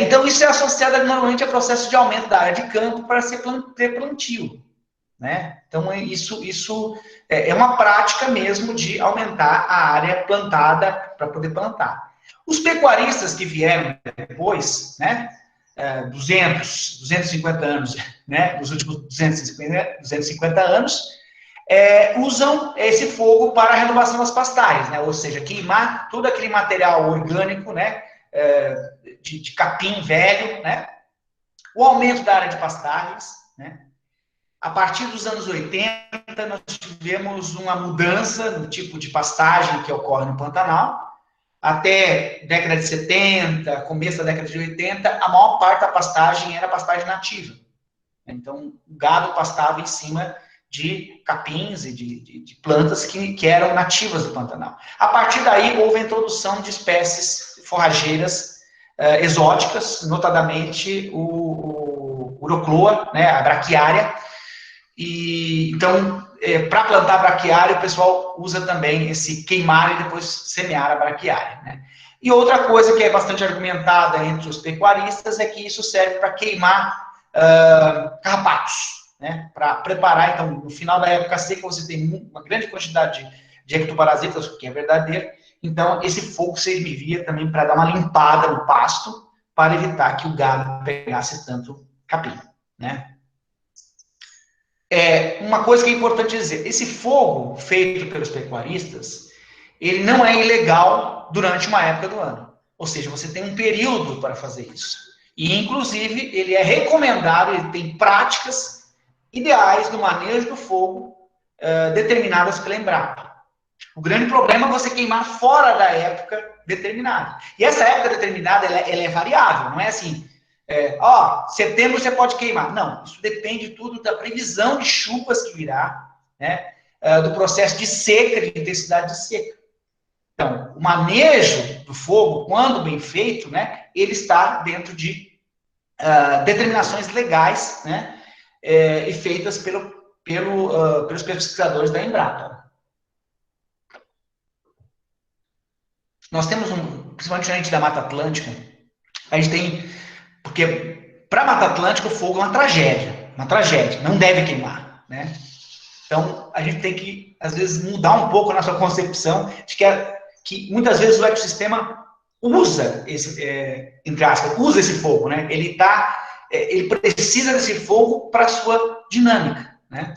Speaker 2: Então, isso é associado normalmente a processo de aumento da área de campo para ter plantio, né? Então, isso é uma prática mesmo de aumentar a área plantada para poder plantar. Os pecuaristas que vieram depois, né, 250 anos, né, nos últimos 250 anos, usam esse fogo para a renovação das pastagens, né, ou seja, queimar todo aquele material orgânico, né, de capim velho, né, o aumento da área de pastagens, né. A partir dos anos 80, nós tivemos uma mudança no tipo de pastagem que ocorre no Pantanal. Até década de 70, começo da década de 80, a maior parte da pastagem era pastagem nativa. Então, o gado pastava em cima de capins e de plantas que eram nativas do Pantanal. A partir daí, houve a introdução de espécies forrageiras exóticas, notadamente o Urocloa, né, a braquiária. Então, para plantar braquiária, o pessoal usa também esse queimar e depois semear a braquiária, né? E outra coisa que é bastante argumentada entre os pecuaristas é que isso serve para queimar carrapatos, né? Para preparar, então, no final da época seca, você tem uma grande quantidade de ectoparasitas, o que é verdadeiro. Então, esse fogo serviria também para dar uma limpada no pasto, para evitar que o gado pegasse tanto capim, né? Uma coisa que é importante dizer, esse fogo feito pelos pecuaristas, ele não é ilegal durante uma época do ano. Ou seja, você tem um período para fazer isso. E, inclusive, ele é recomendado, ele tem práticas ideais do manejo do fogo determinadas pela Embrapa. O grande problema é você queimar fora da época determinada. E essa época determinada, ela é variável, não é assim, setembro você pode queimar. Não, isso depende tudo da previsão de chuvas que virá, né, do processo de seca, de intensidade de seca. Então, o manejo do fogo, quando bem feito, né, ele está dentro de determinações legais, né, e feitas pelos pesquisadores da Embrapa. Nós temos principalmente a gente da Mata Atlântica, a gente tem, porque para a Mata Atlântica o fogo é uma tragédia, não deve queimar, né? Então, a gente tem que, às vezes, mudar um pouco a nossa concepção de que muitas vezes o ecossistema usa entre aspas, usa esse fogo, né? Ele precisa desse fogo para a sua dinâmica, né?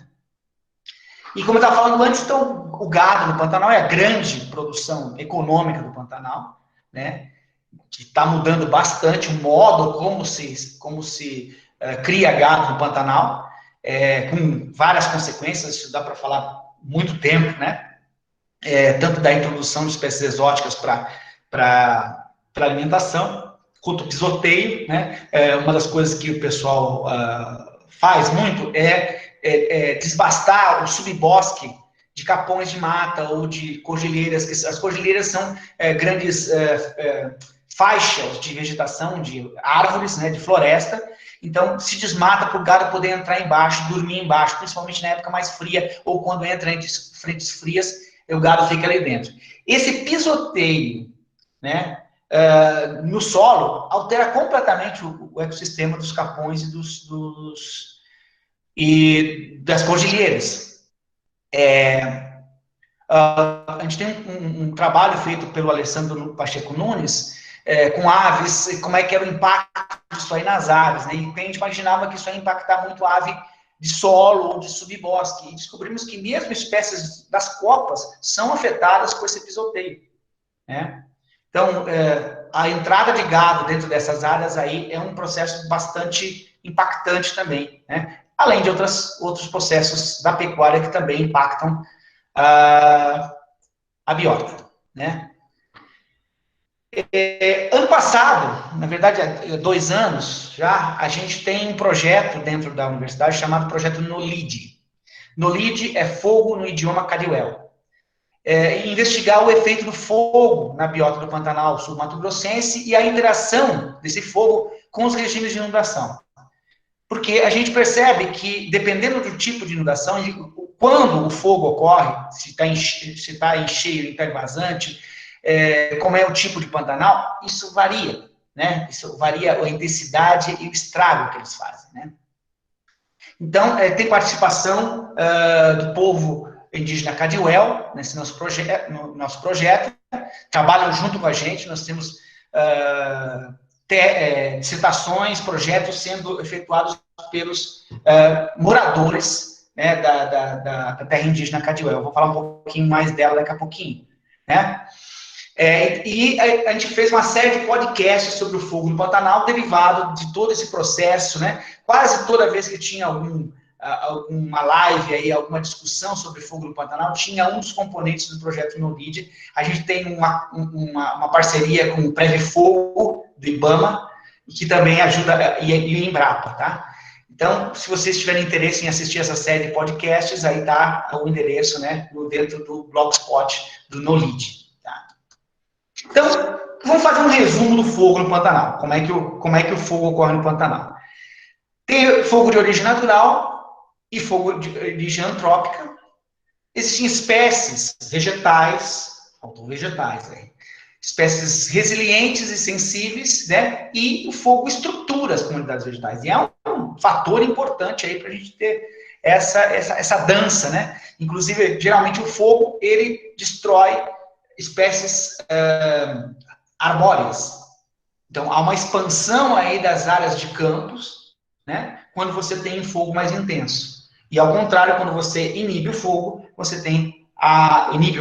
Speaker 2: E como eu estava falando antes, então, o gado no Pantanal é a grande produção econômica do Pantanal, né? Que está mudando bastante o modo como se cria gado no Pantanal, com várias consequências, isso dá para falar muito tempo, né? Tanto da introdução de espécies exóticas para alimentação, quanto o pisoteio, né? Uma das coisas que o pessoal faz muito é desbastar o subbosque de capões de mata ou de cordilheiras, que as cordilheiras são grandes faixas de vegetação, de árvores, né, de floresta. Então, se desmata para o gado poder entrar embaixo, dormir embaixo, principalmente na época mais fria, ou quando entra em frentes frias, o gado fica ali dentro. Esse pisoteio, né, no solo, altera completamente o ecossistema dos capões e das cordilheiras. A gente tem um trabalho feito pelo Alessandro Pacheco Nunes, com aves, como é que era o impacto disso aí nas aves, né? E a gente imaginava que isso ia impactar muito a ave de solo ou de subbosque, e descobrimos que mesmo espécies das copas são afetadas por esse pisoteio, né? Então, a entrada de gado dentro dessas áreas aí é um processo bastante impactante também, né? Além de outros processos da pecuária que também impactam a biota, né? Ano passado, na verdade, há 2 anos já, a gente tem um projeto dentro da universidade chamado Projeto NOLID. NOLID é fogo no idioma Cadiuel. Investigar o efeito do fogo na biota do Pantanal sul-mato-grossense e a interação desse fogo com os regimes de inundação. Porque a gente percebe que, dependendo do tipo de inundação, quando o fogo ocorre, se está em cheio, está em vazante, como é o tipo de Pantanal, isso varia, né? Isso varia a intensidade e o estrago que eles fazem, né? Então, tem participação do povo indígena Cadiuel nesse nosso projeto, trabalham junto com a gente, nós temos dissertações, projetos sendo efetuados pelos moradores, né, da terra indígena Cadiuel. Eu vou falar um pouquinho mais dela daqui a pouquinho, né? E a gente fez uma série de podcasts sobre o fogo no Pantanal, derivado de todo esse processo, né? Quase toda vez que tinha alguma live aí, alguma discussão sobre fogo no Pantanal, tinha um dos componentes do projeto NOLID. A gente tem uma parceria com o Preve Fogo, do IBAMA, que também ajuda, e o Embrapa, tá? Então, se vocês tiverem interesse em assistir essa série de podcasts, aí tá o endereço, né, dentro do blogspot do NOLID. Então, vamos fazer um resumo do fogo no Pantanal. Como é que o fogo ocorre no Pantanal? Tem fogo de origem natural e fogo de origem antrópica. Existem espécies vegetais, faltou vegetais aí, espécies resilientes e sensíveis, né? E o fogo estrutura as comunidades vegetais. E é um fator importante aí para a gente ter essa dança, né? Inclusive, geralmente o fogo, ele destrói espécies arbóreas. Então, há uma expansão aí das áreas de campos, né, quando você tem um fogo mais intenso. E, ao contrário, quando você inibe o fogo, você tem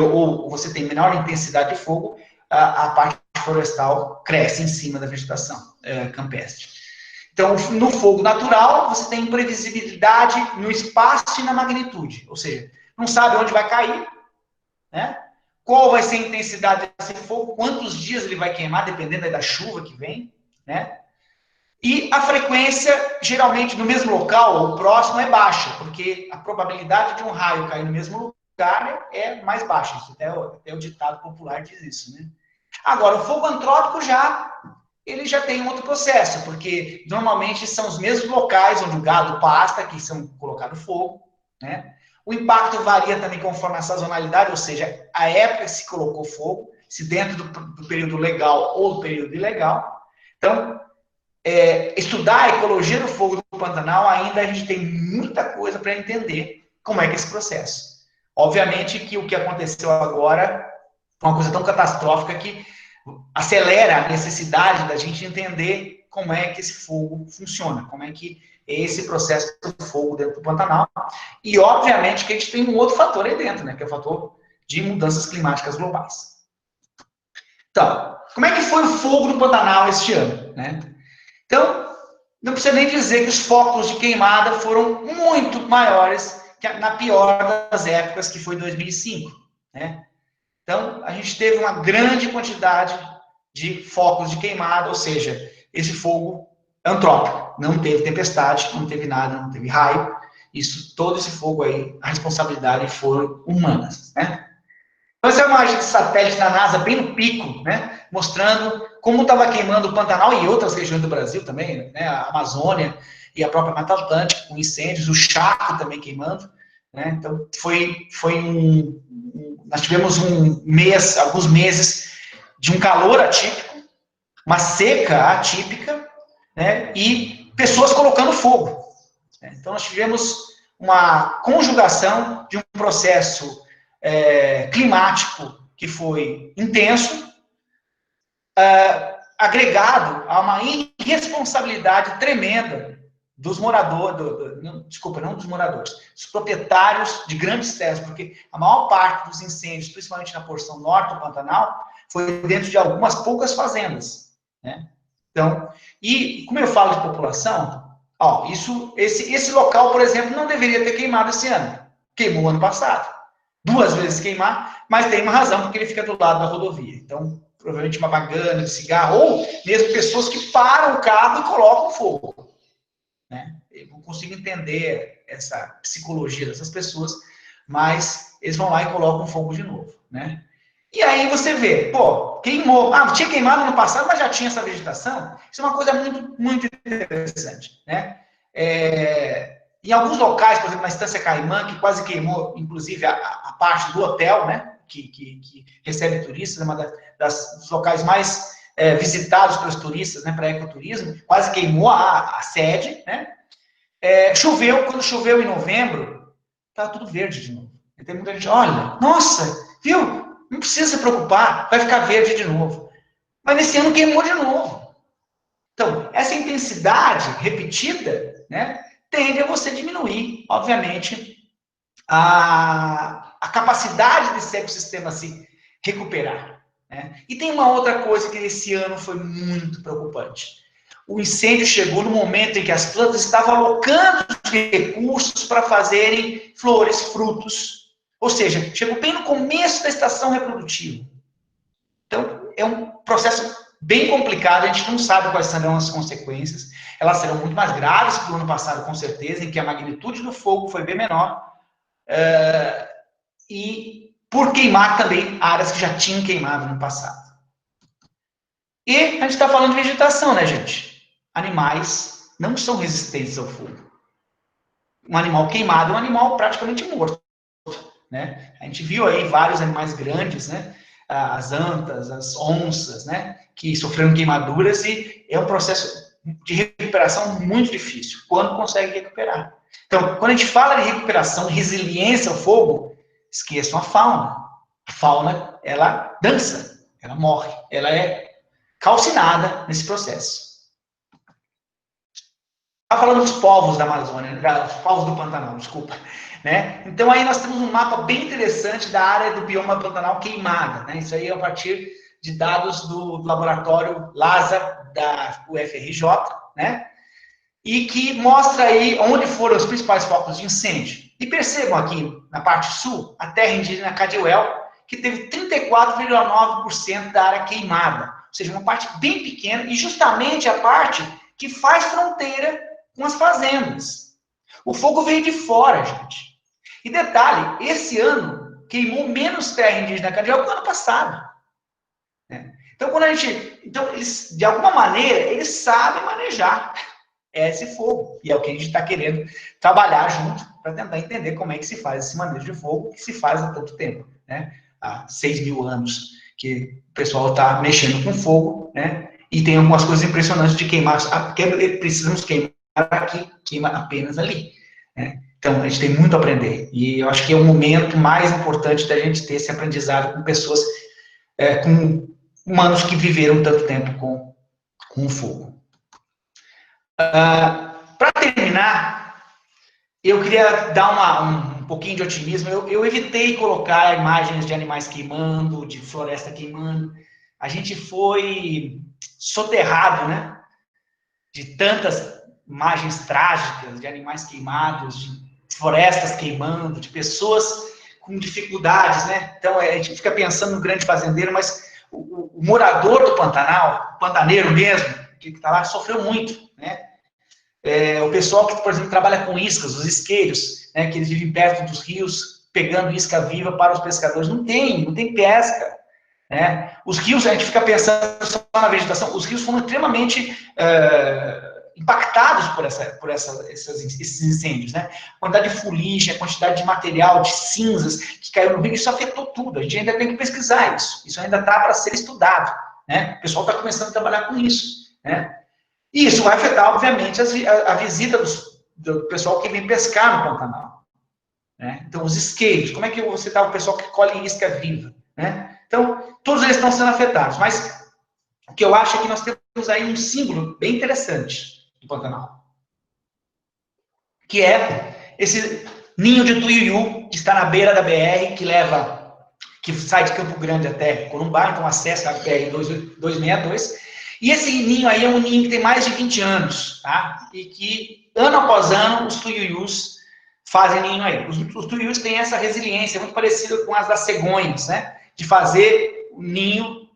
Speaker 2: ou você tem menor intensidade de fogo, a parte florestal cresce em cima da vegetação campestre. Então, no fogo natural, você tem imprevisibilidade no espaço e na magnitude, ou seja, não sabe onde vai cair, né? Qual vai ser a intensidade desse fogo, quantos dias ele vai queimar, dependendo da chuva que vem, né? E a frequência, geralmente, no mesmo local ou próximo, é baixa, porque a probabilidade de um raio cair no mesmo lugar é mais baixa. Isso até o ditado popular diz isso, né? Agora, o fogo antrópico ele já tem um outro processo, porque normalmente são os mesmos locais onde o gado pasta, que são colocado fogo, né? O impacto varia também conforme a sazonalidade, ou seja, a época que se colocou fogo, se dentro do período legal ou do período ilegal. Então, estudar a ecologia do fogo do Pantanal, ainda a gente tem muita coisa para entender como é que é esse processo. Obviamente que o que aconteceu agora foi uma coisa tão catastrófica que acelera a necessidade da gente entender como é que esse fogo funciona, como é que é esse processo do fogo dentro do Pantanal. E, obviamente, que a gente tem um outro fator aí dentro, né, que é o fator de mudanças climáticas globais. Então, como é que foi o fogo no Pantanal este ano, né? Então, não precisa nem dizer que os focos de queimada foram muito maiores que na pior das épocas, que foi 2005, né? Então, a gente teve uma grande quantidade de focos de queimada, ou seja, esse fogo antrópico. Não teve tempestade, não teve nada, não teve raio. Todo esse fogo aí, a responsabilidade foram humanas, né? Então, essa é uma imagem de satélite da NASA bem no pico, né? Mostrando como estava queimando o Pantanal e outras regiões do Brasil também, né? A Amazônia e a própria Mata Atlântica, com incêndios, o Chaco também queimando, né? Então, nós tivemos alguns meses de um calor atípico, uma seca atípica, né? E pessoas colocando fogo. Então, nós tivemos uma conjugação de um processo climático que foi intenso, agregado a uma irresponsabilidade tremenda dos moradores, não dos moradores, dos proprietários de grandes terras, porque a maior parte dos incêndios, principalmente na porção norte do Pantanal, foi dentro de algumas poucas fazendas, né? Então, e como eu falo de população, esse local, por exemplo, não deveria ter queimado esse ano. Queimou ano passado. 2 vezes queimar, mas tem uma razão, porque ele fica do lado da rodovia. Então, provavelmente uma bagana de cigarro, ou mesmo pessoas que param o carro e colocam fogo, né? Eu não consigo entender essa psicologia dessas pessoas, mas eles vão lá e colocam fogo de novo, né? E aí você vê, queimou. Tinha queimado no passado, mas já tinha essa vegetação. Isso é uma coisa muito, muito interessante, né? Em alguns locais, por exemplo, na Estância Caimã, que quase queimou, inclusive, a parte do hotel, né? Que recebe turistas, é uma dos locais mais visitados pelos turistas, né? Para ecoturismo, quase queimou a sede, né? Quando choveu em novembro, estava tudo verde de novo. E tem muita gente, olha, nossa, viu? Não precisa se preocupar, vai ficar verde de novo. Mas nesse ano queimou de novo. Então, essa intensidade repetida, né, tende a você diminuir, obviamente, a capacidade desse ecossistema se recuperar, né? E tem uma outra coisa que esse ano foi muito preocupante. O incêndio chegou no momento em que as plantas estavam alocando recursos para fazerem flores, frutos. Ou seja, chegou bem no começo da estação reprodutiva. Então, é um processo bem complicado, a gente não sabe quais serão as consequências. Elas serão muito mais graves que o ano passado, com certeza, em que a magnitude do fogo foi bem menor. E por queimar também áreas que já tinham queimado no passado. E a gente está falando de vegetação, né, gente? Animais não são resistentes ao fogo. Um animal queimado é um animal praticamente morto, né? A gente viu aí vários animais grandes, né? As antas, as onças, né? Que sofreram queimaduras e é um processo de recuperação muito difícil. Quando consegue recuperar? Então, quando a gente fala de recuperação, resiliência ao fogo, esqueçam a fauna. A fauna, ela dança, ela morre, ela é calcinada nesse processo. Estava falando dos povos da Amazônia, dos povos do Pantanal, desculpa. Né? Então, aí nós temos um mapa bem interessante da área do bioma Pantanal queimada. Né? Isso aí é a partir de dados do laboratório LASA da UFRJ, né? E que mostra aí onde foram os principais focos de incêndio. E percebam aqui, na parte sul, a terra indígena Cadiuel, que teve 34,9% da área queimada. Ou seja, uma parte bem pequena, e justamente a parte que faz fronteira com as fazendas. O fogo veio de fora, gente. E detalhe, esse ano queimou menos terra indígena Cadiuel que o ano passado. Então, eles, de alguma maneira, eles sabem manejar esse fogo. E é o que a gente está querendo trabalhar junto para tentar entender como é que se faz esse manejo de fogo, que se faz há tanto tempo, né? Há 6.000 anos que o pessoal está mexendo com fogo, né? E tem algumas coisas impressionantes de queimar, precisamos queimar aqui, queima apenas ali, né? Então, a gente tem muito a aprender. E eu acho que é o momento mais importante da gente ter esse aprendizado com pessoas, com humanos que viveram tanto tempo com o fogo. Para terminar, eu queria dar um pouquinho de otimismo. Eu evitei colocar imagens de animais queimando, de floresta queimando. A gente foi soterrado, né, de tantas imagens trágicas de animais queimados, de florestas queimando, de pessoas com dificuldades, né? Então, a gente fica pensando no grande fazendeiro, mas o morador do Pantanal, o pantaneiro mesmo, que está lá, sofreu muito, né? O pessoal que, por exemplo, trabalha com iscas, os isqueiros, né, que eles vivem perto dos rios, pegando isca viva para os pescadores, não tem pesca, né? Os rios, a gente fica pensando só na vegetação, os rios foram extremamente impactados por esses incêndios, né? A quantidade de fuligem, a quantidade de material, de cinzas que caiu no rio, isso afetou tudo. A gente ainda tem que pesquisar isso ainda está para ser estudado, né? O pessoal está começando a trabalhar com isso, né? E isso vai afetar, obviamente, a visita do pessoal que vem pescar no Pantanal, né? Então, os isqueiros, como é que você está o pessoal que colhe isca viva, né? Então, todos eles estão sendo afetados, mas o que eu acho é que nós temos aí um símbolo bem interessante do Pantanal, que é esse ninho de tuiuiu, que está na beira da BR, que sai de Campo Grande até Corumbá, então acessa a BR 262, e esse ninho aí é um ninho que tem mais de 20 anos, tá? E que, ano após ano, os tuiuius fazem ninho aí. Os tuiuius têm essa resiliência muito parecida com as das cegonhas, né? De fazer o ninho,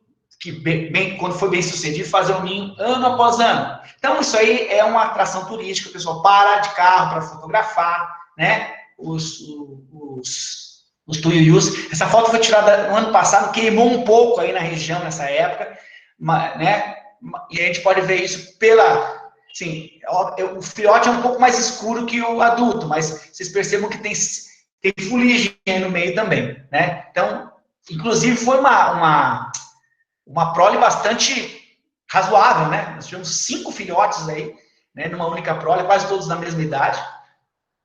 Speaker 2: quando foi bem sucedido, fazer um ninho ano após ano. Então, isso aí é uma atração turística, o pessoal para de carro para fotografar, né? Os tuiuius. Essa foto foi tirada no ano passado, queimou um pouco aí na região nessa época, né? E a gente pode ver isso assim, o filhote é um pouco mais escuro que o adulto, mas vocês percebam que tem fuligem aí no meio também, né? Então, inclusive foi uma prole bastante razoável, né? Nós tivemos 5 filhotes aí, né, numa única prole, quase todos da mesma idade.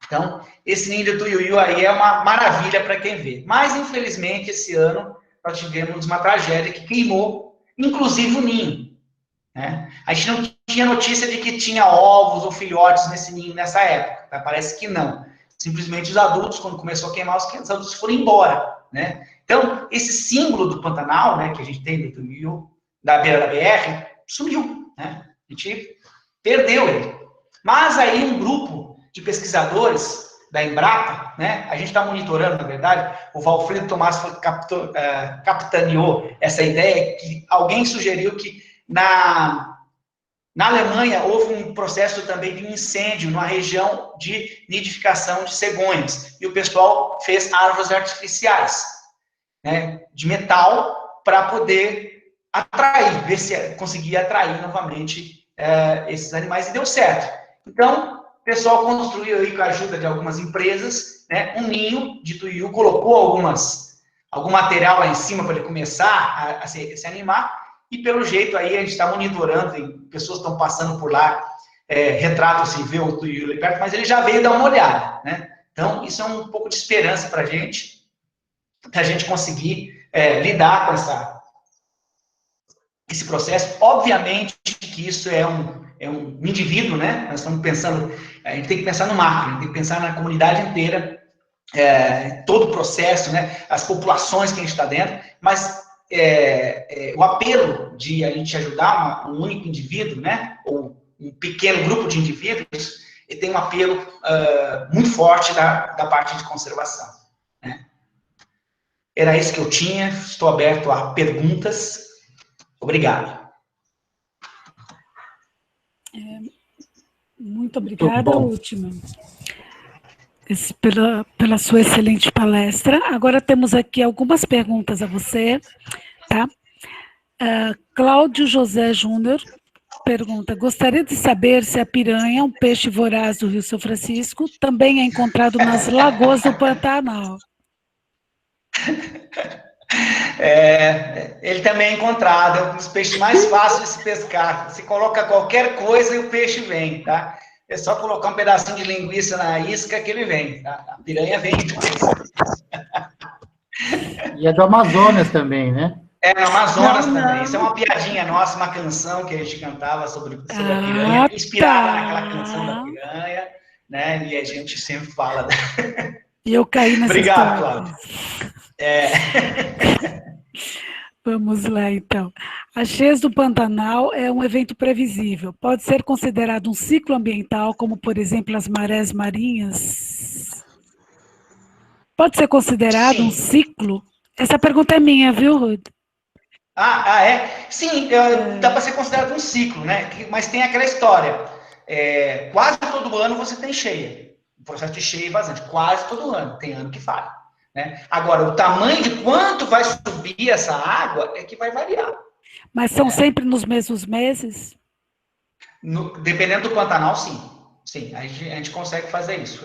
Speaker 2: Então, esse ninho de tuiuiu aí é uma maravilha para quem vê. Mas, infelizmente, esse ano nós tivemos uma tragédia que queimou, inclusive o ninho, né? A gente não tinha notícia de que tinha ovos ou filhotes nesse ninho nessa época, tá? Parece que não. Simplesmente os adultos, quando começou a queimar, os adultos foram embora, né? Então, esse símbolo do Pantanal, né, que a gente tem do tuiuiu, da beira da BR, sumiu, né? A gente perdeu ele. Mas aí um grupo de pesquisadores da Embrapa, né, a gente está monitorando, na verdade, o Valfrido Tomás capitaneou essa ideia, que alguém sugeriu que na Alemanha houve um processo também de um incêndio numa região de nidificação de cegonhas, e o pessoal fez árvores artificiais, né, de metal, para poder atrair, ver se conseguia atrair novamente esses animais, e deu certo. Então, o pessoal construiu aí, com a ajuda de algumas empresas, né, um ninho de tuiuiu, colocou algum material lá em cima para ele começar a se animar, e pelo jeito aí a gente está monitorando, pessoas estão passando por lá, retratam-se e vê o tuiuiu ali perto, mas ele já veio dar uma olhada, né? Então, isso é um pouco de esperança para a gente conseguir lidar com esse processo. Obviamente que isso é um indivíduo, né? Nós estamos pensando, a gente tem que pensar no macro, a gente tem que pensar na comunidade inteira, todo o processo, né? As populações que a gente está dentro, mas o apelo de a gente ajudar um único indivíduo, né, ou um pequeno grupo de indivíduos, ele tem um apelo muito forte da parte de conservação, né? Era isso que eu tinha, estou aberto a perguntas. Obrigado.
Speaker 1: Muito obrigada, última, pela sua excelente palestra. Agora temos aqui algumas perguntas a você, tá? Cláudio José Júnior pergunta: gostaria de saber se a piranha, um peixe voraz do Rio São Francisco, também é encontrado nas lagoas do Pantanal.
Speaker 2: Ele também é encontrado, é um dos peixes mais fáceis de se pescar. Se coloca qualquer coisa e o peixe vem, tá? É só colocar um pedacinho de linguiça na isca que ele vem, tá? A piranha vem demais.
Speaker 3: E é do Amazonas também, né?
Speaker 2: É, no Amazonas também. Isso é uma piadinha nossa, uma canção que a gente cantava sobre a piranha, inspirada naquela canção da piranha, né? E a gente sempre fala.
Speaker 1: E eu caí nessa
Speaker 2: Obrigado,
Speaker 1: história.
Speaker 2: Cláudio.
Speaker 1: Vamos lá, então. A Cheias do Pantanal é um evento previsível. Pode ser considerado um ciclo ambiental, como, por exemplo, as marés marinhas? Pode ser considerado um ciclo? Essa pergunta é minha, viu, Ruth?
Speaker 2: É? Sim, dá para ser considerado um ciclo, né? Mas tem aquela história. Quase todo ano você tem cheia. O processo de cheia e vazante. Quase todo ano. Tem ano que falha. Né? Agora, o tamanho de quanto vai subir essa água é que vai variar.
Speaker 1: Mas são sempre nos mesmos meses?
Speaker 2: Dependendo do Pantanal, sim. Sim, a gente consegue fazer isso.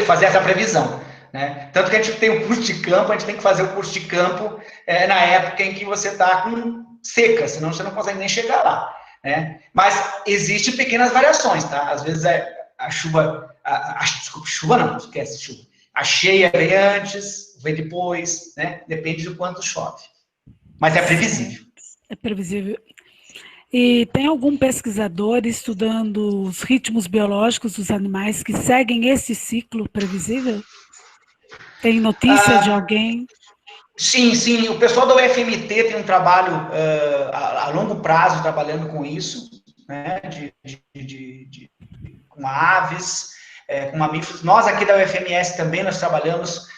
Speaker 2: Fazer essa previsão. Né? Tanto que a gente tem o curso de campo, a gente tem que fazer o curso de campo na época em que você está com seca, senão você não consegue nem chegar lá. Né? Mas existem pequenas variações, tá? Às vezes a chuva... Desculpa, chuva não, esquece chuva. A cheia vem antes, vem depois, né? Depende do quanto chove. Mas é previsível.
Speaker 1: É previsível. E tem algum pesquisador estudando os ritmos biológicos dos animais que seguem esse ciclo previsível? Tem notícia de alguém?
Speaker 2: Sim. O pessoal da UFMT tem um trabalho a longo prazo trabalhando com isso, né? Com aves, com mamíferos. Nós aqui da UFMS também nós trabalhamos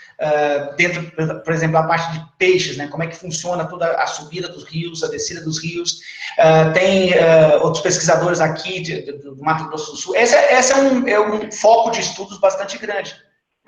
Speaker 2: dentro, por exemplo, a parte de peixes, né? Como é que funciona toda a subida dos rios, a descida dos rios. Tem outros pesquisadores aqui do Mato Grosso do Sul. Esse é um foco de estudos bastante grande.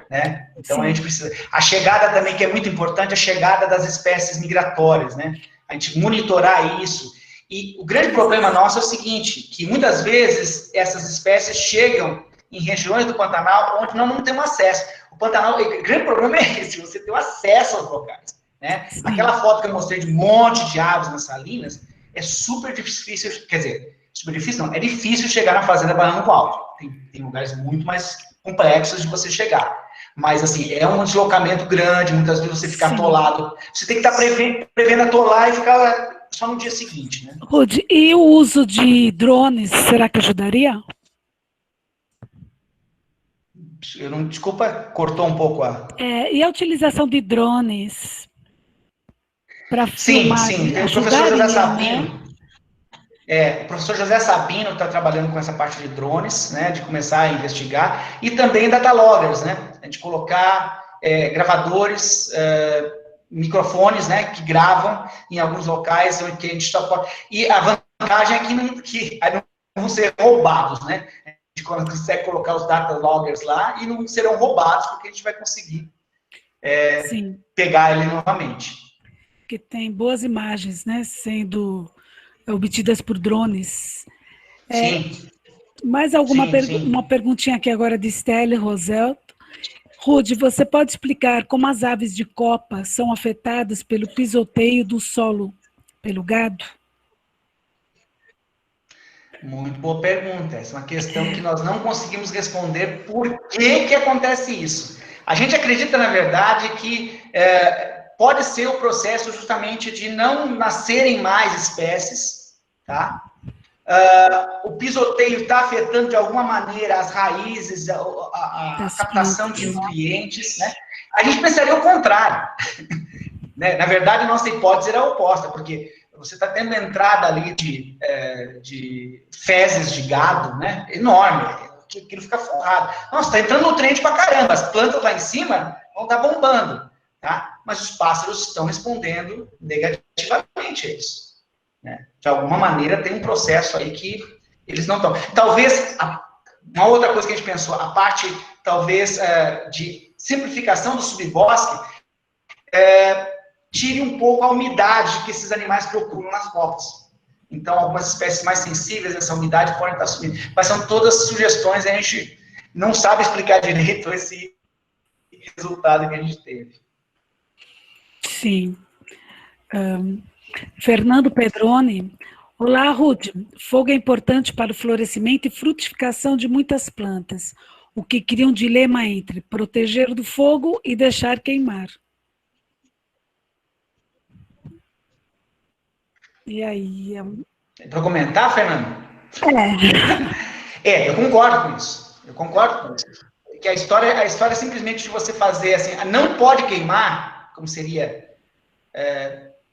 Speaker 2: Né? Então, a gente precisa... A chegada também, que é muito importante, a chegada das espécies migratórias, né? A gente monitorar isso. E o grande problema nosso é o seguinte, que muitas vezes essas espécies chegam em regiões do Pantanal onde nós não temos acesso. O Pantanal, o grande problema é esse, você ter o acesso aos locais. Né? Aquela foto que eu mostrei de um monte de aves nas salinas, é super difícil, quer dizer, super difícil não, é difícil chegar na fazenda Barranco Alto. Tem lugares muito mais complexos de você chegar. Mas, assim, é um deslocamento grande, muitas vezes você fica atolado. Você tem que estar prevendo atolar e ficar só no dia seguinte, né?
Speaker 1: Ruth, e o uso de drones, será que ajudaria?
Speaker 2: Desculpa, cortou um pouco a...
Speaker 1: E a utilização de drones para filmar?
Speaker 2: Sim. Tem o professor José Sabino. Né? O professor José Sabino está trabalhando com essa parte de drones, né, de começar a investigar, e também data loggers, né, a gente colocar gravadores, microfones, né, que gravam em alguns locais onde a gente só pode... E a vantagem é que não vão ser roubados, né, a gente consegue colocar os data loggers lá e não serão roubados, porque a gente vai conseguir pegar ele novamente.
Speaker 1: Porque tem boas imagens, né, sendo obtidas por drones.
Speaker 2: Sim.
Speaker 1: Mais alguma uma perguntinha aqui agora de Stelle Roselto. Ruth, você pode explicar como as aves de copa são afetadas pelo pisoteio do solo pelo gado?
Speaker 2: Muito boa pergunta. Essa é uma questão que nós não conseguimos responder por que acontece isso. A gente acredita, na verdade, que pode ser o processo justamente de não nascerem mais espécies, tá? O pisoteio está afetando de alguma maneira as raízes, a captação de nutrientes, né? A gente pensaria o contrário. né? Na verdade, a nossa hipótese era a oposta, porque você está tendo entrada ali de fezes de gado, né? Enorme, aquilo fica forrado. Nossa, está entrando nutriente pra caramba, as plantas lá em cima vão estar bombando, tá? Mas os pássaros estão respondendo negativamente a isso, né? De alguma maneira tem um processo aí que eles não estão. Talvez, uma outra coisa que a gente pensou, a parte, talvez, de simplificação do subbosque, tire um pouco a umidade que esses animais procuram nas copas. Então, algumas espécies mais sensíveis a essa umidade podem estar subindo. Mas são todas sugestões, e a gente não sabe explicar direito esse resultado que a gente teve.
Speaker 1: Sim. Fernando Pedroni. Olá, Ruth. Fogo é importante para o florescimento e frutificação de muitas plantas. O que cria um dilema entre proteger do fogo e deixar queimar. E aí?
Speaker 2: Para comentar, Fernando? Eu concordo com isso. Eu concordo com isso. Que a história é simplesmente de você fazer assim, não pode queimar, como seria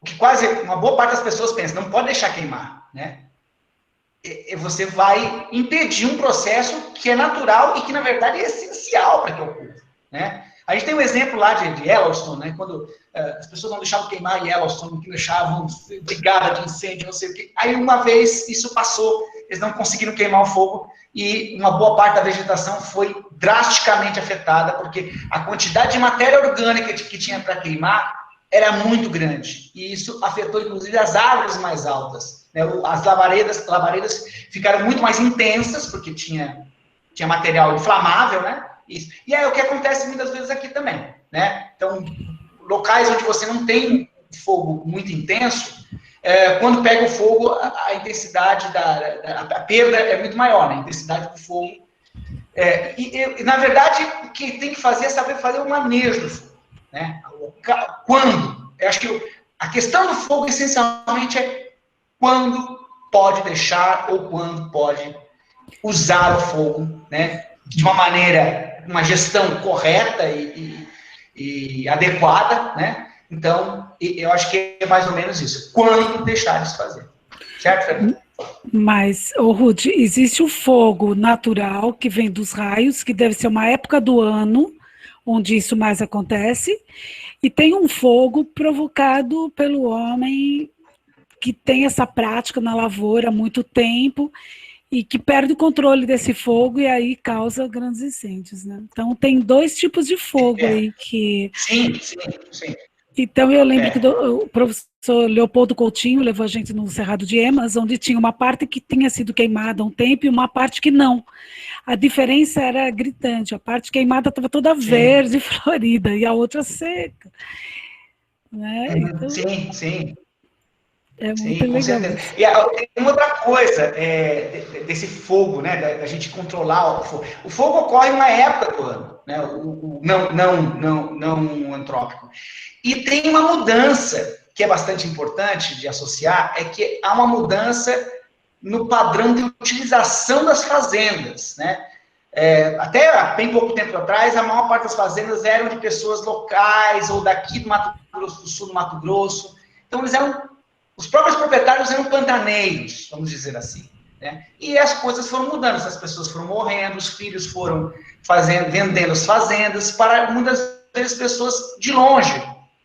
Speaker 2: o que quase uma boa parte das pessoas pensa, não pode deixar queimar, né? E você vai impedir um processo que é natural e que, na verdade, é essencial para que ocorra, né? A gente tem um exemplo lá de Yellowstone, né? Quando as pessoas não deixavam queimar Yellowstone, que deixavam brigada de incêndio, não sei o quê. Aí, uma vez, isso passou, eles não conseguiram queimar o fogo e uma boa parte da vegetação foi drasticamente afetada, porque a quantidade de matéria orgânica que tinha para queimar era muito grande. E isso afetou, inclusive, as árvores mais altas, né? As lavaredas ficaram muito mais intensas, porque tinha material inflamável, né? Isso. E é o que acontece muitas vezes aqui também, né? Então, locais onde você não tem fogo muito intenso, quando pega o fogo, a intensidade a perda é muito maior, né? A intensidade do fogo. Na verdade, o que tem que fazer é saber fazer o manejo do fogo, né? Quando? Eu acho que a questão do fogo, essencialmente, é quando pode deixar ou quando pode usar o fogo, né? De uma maneira, uma gestão correta e adequada, né? Então, eu acho que é mais ou menos isso. Quando deixar de se fazer. Certo, Fernando?
Speaker 1: Mas, Ruth, existe o fogo natural que vem dos raios, que deve ser uma época do ano onde isso mais acontece, e tem um fogo provocado pelo homem que tem essa prática na lavoura há muito tempo e que perde o controle desse fogo e aí causa grandes incêndios, né? Então, tem dois tipos de fogo aí que...
Speaker 2: Sim.
Speaker 1: Então, eu lembro que o professor Leopoldo Coutinho levou a gente no Cerrado de Emas, onde tinha uma parte que tinha sido queimada há um tempo e uma parte que não. A diferença era gritante, a parte queimada estava toda verde, florida, e a outra seca. Né? Então,
Speaker 2: sim.
Speaker 1: É muito legal.
Speaker 2: E tem outra coisa desse fogo, né? Da gente controlar o fogo. O fogo ocorre em uma época do ano, né? O não antrópico. E tem uma mudança que é bastante importante de associar, é que há uma mudança no padrão de utilização das fazendas, né? Até há bem pouco tempo atrás, a maior parte das fazendas eram de pessoas locais ou daqui do Mato Grosso do Sul, do Mato Grosso. Então, os próprios proprietários eram pantaneiros, vamos dizer assim, né? E as coisas foram mudando, as pessoas foram morrendo, os filhos foram vendendo as fazendas para muitas vezes pessoas de longe,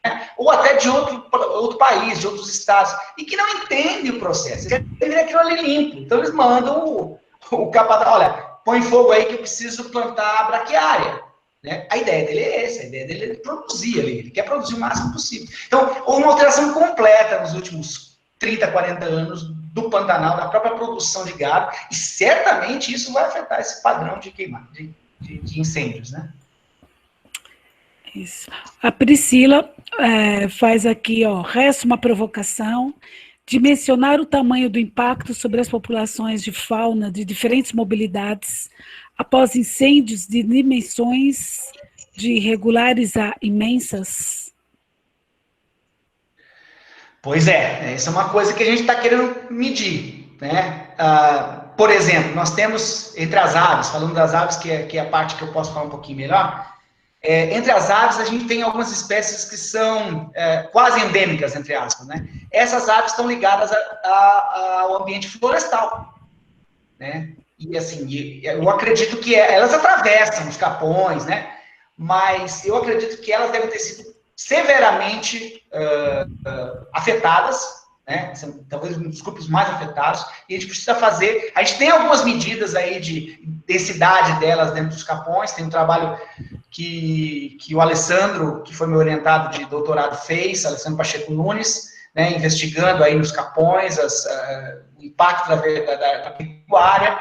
Speaker 2: né? Ou até de outro país, de outros estados, e que não entendem o processo, eles querem aquilo ali limpo. Então eles mandam o capataz, olha, põe fogo aí que eu preciso plantar braquiária. Né? A ideia dele é essa, a ideia dele é produzir ali, ele quer produzir o máximo possível. Então, houve uma alteração completa nos últimos 30, 40 anos do Pantanal, da própria produção de gado, e certamente isso vai afetar esse padrão de queimar, de incêndios, né?
Speaker 1: Isso. A Priscila faz aqui, resta uma provocação de mencionar o tamanho do impacto sobre as populações de fauna de diferentes mobilidades após incêndios de dimensões de irregulares a imensas?
Speaker 2: Pois essa é uma coisa que a gente está querendo medir, né? Por exemplo, nós temos, entre as aves, falando das aves, que é a parte que eu posso falar um pouquinho melhor, Entre as aves, a gente tem algumas espécies que são quase endêmicas, entre aspas, né? Essas aves estão ligadas ao ambiente florestal, né? E, assim, eu acredito que elas atravessam os capões, né? Mas eu acredito que elas devem ter sido severamente afetadas, né? São talvez um dos grupos mais afetados, e a gente precisa fazer... A gente tem algumas medidas aí de densidade delas dentro dos capões, tem um trabalho que o Alessandro, que foi meu orientado de doutorado, fez, Alessandro Pacheco Nunes, né, investigando aí nos capões o impacto da pecuária.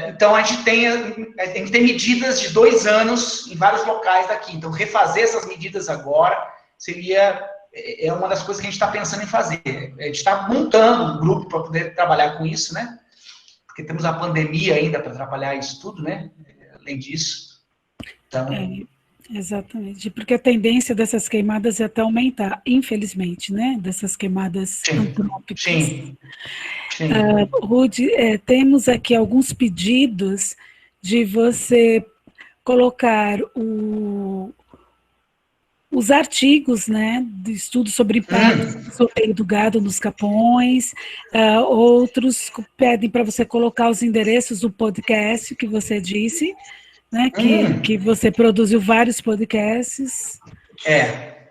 Speaker 2: Então, a gente tem medidas de 2 anos em vários locais daqui. Então, refazer essas medidas agora é uma das coisas que a gente está pensando em fazer. A gente está montando um grupo para poder trabalhar com isso, né? Porque temos a pandemia ainda para atrapalhar isso tudo, né? Além disso. Então...
Speaker 1: Exatamente, porque a tendência dessas queimadas é até aumentar, infelizmente, né? Dessas queimadas antrópicas.
Speaker 2: Sim.
Speaker 1: Ruth, temos aqui alguns pedidos de você colocar os artigos, né, de estudo sobre impacto do sorteio do gado nos capões, outros pedem para você colocar os endereços do podcast que você disse, né, que você produziu vários podcasts.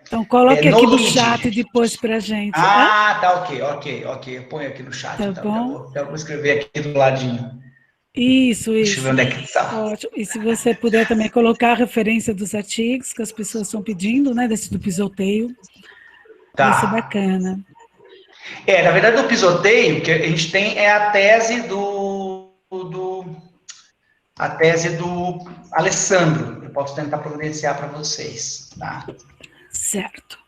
Speaker 1: Então, coloque aqui no chat depois para a gente.
Speaker 2: Tá, ok. Eu ponho aqui no chat,
Speaker 1: tá
Speaker 2: então.
Speaker 1: Bom?
Speaker 2: Eu vou escrever aqui do ladinho.
Speaker 1: Isso.
Speaker 2: Deixa eu ver onde é que está.
Speaker 1: Ótimo. E se você puder também colocar a referência dos artigos que as pessoas estão pedindo, né, do pisoteio, vai ser bacana.
Speaker 2: Na verdade, o pisoteio que a gente tem é a tese do Alessandro. Eu posso tentar providenciar para vocês, tá?
Speaker 1: Certo.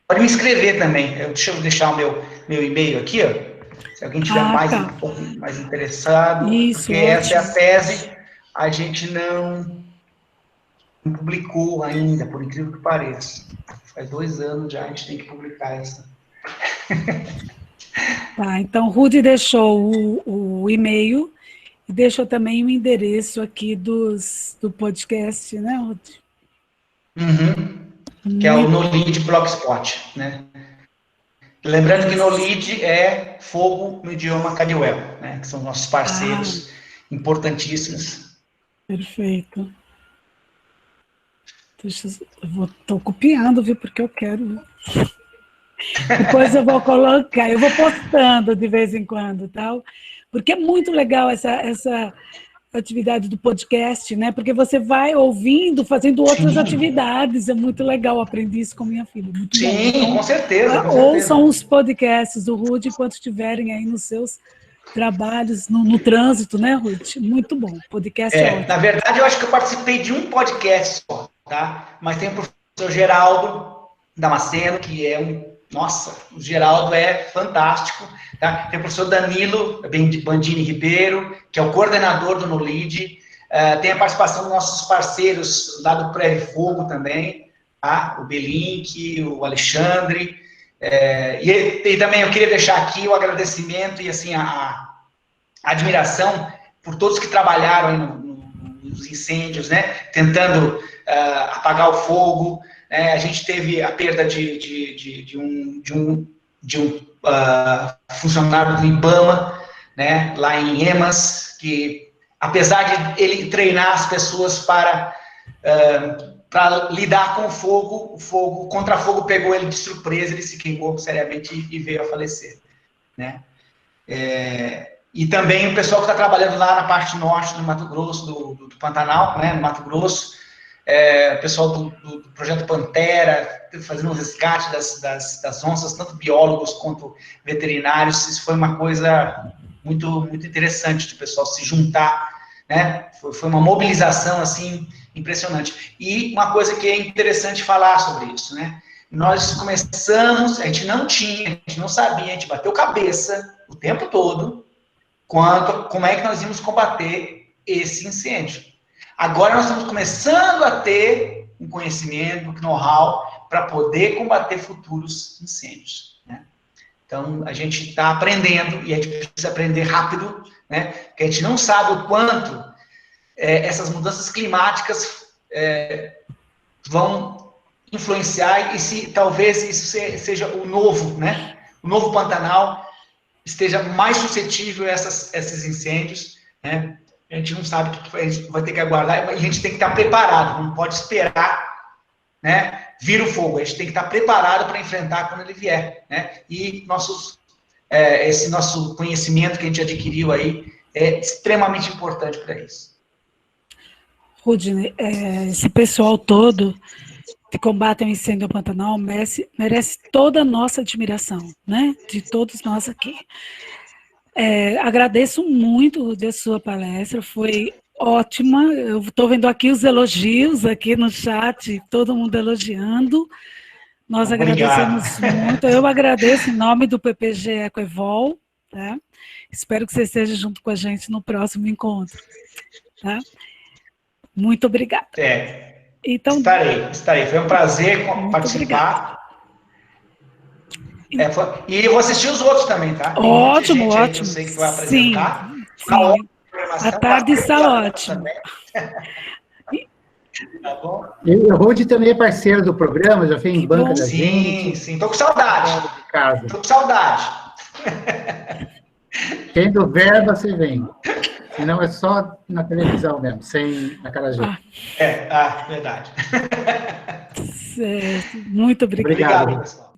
Speaker 2: Pode me escrever também. Deixa eu deixar o meu e-mail aqui, ó. Se alguém tiver um pouco mais interessado,
Speaker 1: isso,
Speaker 2: porque
Speaker 1: ótimo.
Speaker 2: essa é a tese, a gente não publicou ainda, por incrível que pareça. Faz 2 anos já a gente tem que publicar essa.
Speaker 1: Tá, então Rudy deixou o e-mail e deixou também o endereço aqui do podcast, né, Rudy?
Speaker 2: Que é o Nolid Blogspot, né? Lembrando que Nolid é fogo no idioma Cadiwel, né? Que são nossos parceiros importantíssimos.
Speaker 1: Perfeito. Estou copiando, viu? Porque eu quero. Depois eu vou colocar, eu vou postando de vez em quando, tal. Porque é muito legal essa atividade do podcast, né? Porque você vai ouvindo, fazendo outras atividades. É muito legal, aprendi isso com minha filha. Muito bom. Então,
Speaker 2: com certeza.
Speaker 1: Ouçam os podcasts do Rudy enquanto estiverem aí nos seus trabalhos, no trânsito, né, Ruth? Muito bom. Podcast é ótimo.
Speaker 2: Na verdade, eu acho que eu participei de um podcast só, tá? Mas tem o professor Geraldo Damasceno, que é Nossa, o Geraldo é fantástico, tá? Tem o professor Danilo Bandini Ribeiro, que é o coordenador do Nolid. Tem a participação dos nossos parceiros lá do Preve Fogo também, tá? O Belink, o Alexandre. E também eu queria deixar aqui o agradecimento e assim a admiração por todos que trabalharam aí nos incêndios, né? Tentando apagar o fogo. A gente teve a perda de um funcionário do IBAMA, né? Lá em Emas, que apesar de ele treinar as pessoas para lidar com o fogo contra fogo pegou ele de surpresa, ele se queimou seriamente e veio a falecer, né? E também o pessoal que está trabalhando lá na parte norte do Mato Grosso, do Pantanal, né, no Mato Grosso, o pessoal do Projeto Pantera, fazendo um resgate das onças, tanto biólogos quanto veterinários. Isso foi uma coisa muito, muito interessante do pessoal se juntar, né? Foi uma mobilização, assim, impressionante. E uma coisa que é interessante falar sobre isso, né? Nós começamos, a gente não sabia, a gente bateu cabeça o tempo todo como é que nós íamos combater esse incêndio. Agora nós estamos começando a ter um conhecimento, um know-how para poder combater futuros incêndios, né? Então, a gente está aprendendo e a gente precisa aprender rápido, né? Porque a gente não sabe o quanto essas mudanças climáticas vão influenciar, e se talvez isso seja o novo, né? O novo Pantanal esteja mais suscetível a esses incêndios, né? A gente não sabe o que a gente vai ter que aguardar, e a gente tem que estar preparado, não pode esperar, né, vir o fogo, a gente tem que estar preparado para enfrentar quando ele vier, né? E esse nosso conhecimento que a gente adquiriu aí é extremamente importante para isso.
Speaker 1: Rudney, esse pessoal todo que combate o incêndio do Pantanal merece toda a nossa admiração, né? De todos nós aqui. Agradeço muito da sua palestra, foi ótima. Eu estou vendo aqui os elogios aqui no chat, todo mundo elogiando. Nós agradecemos muito. Eu agradeço em nome do PPG Ecoevol, tá? Espero que você esteja junto com a gente no próximo encontro, tá? Muito obrigada. Então,
Speaker 2: estarei. Foi um prazer participar. E eu vou assistir os outros também, tá? Tem
Speaker 1: ótimo.
Speaker 2: Que eu sei que vai apresentar.
Speaker 1: Sim. A tarde está ótima.
Speaker 2: Tá bom?
Speaker 3: O Rudy também é parceiro do programa, já fez em banca da gente.
Speaker 2: Sim, tô com saudade. Tô com saudade.
Speaker 3: Tendo verba, você vem. Senão é só na televisão mesmo, sem na cara gente.
Speaker 2: Verdade.
Speaker 1: Certo. Muito obrigado.
Speaker 2: Obrigado, pessoal.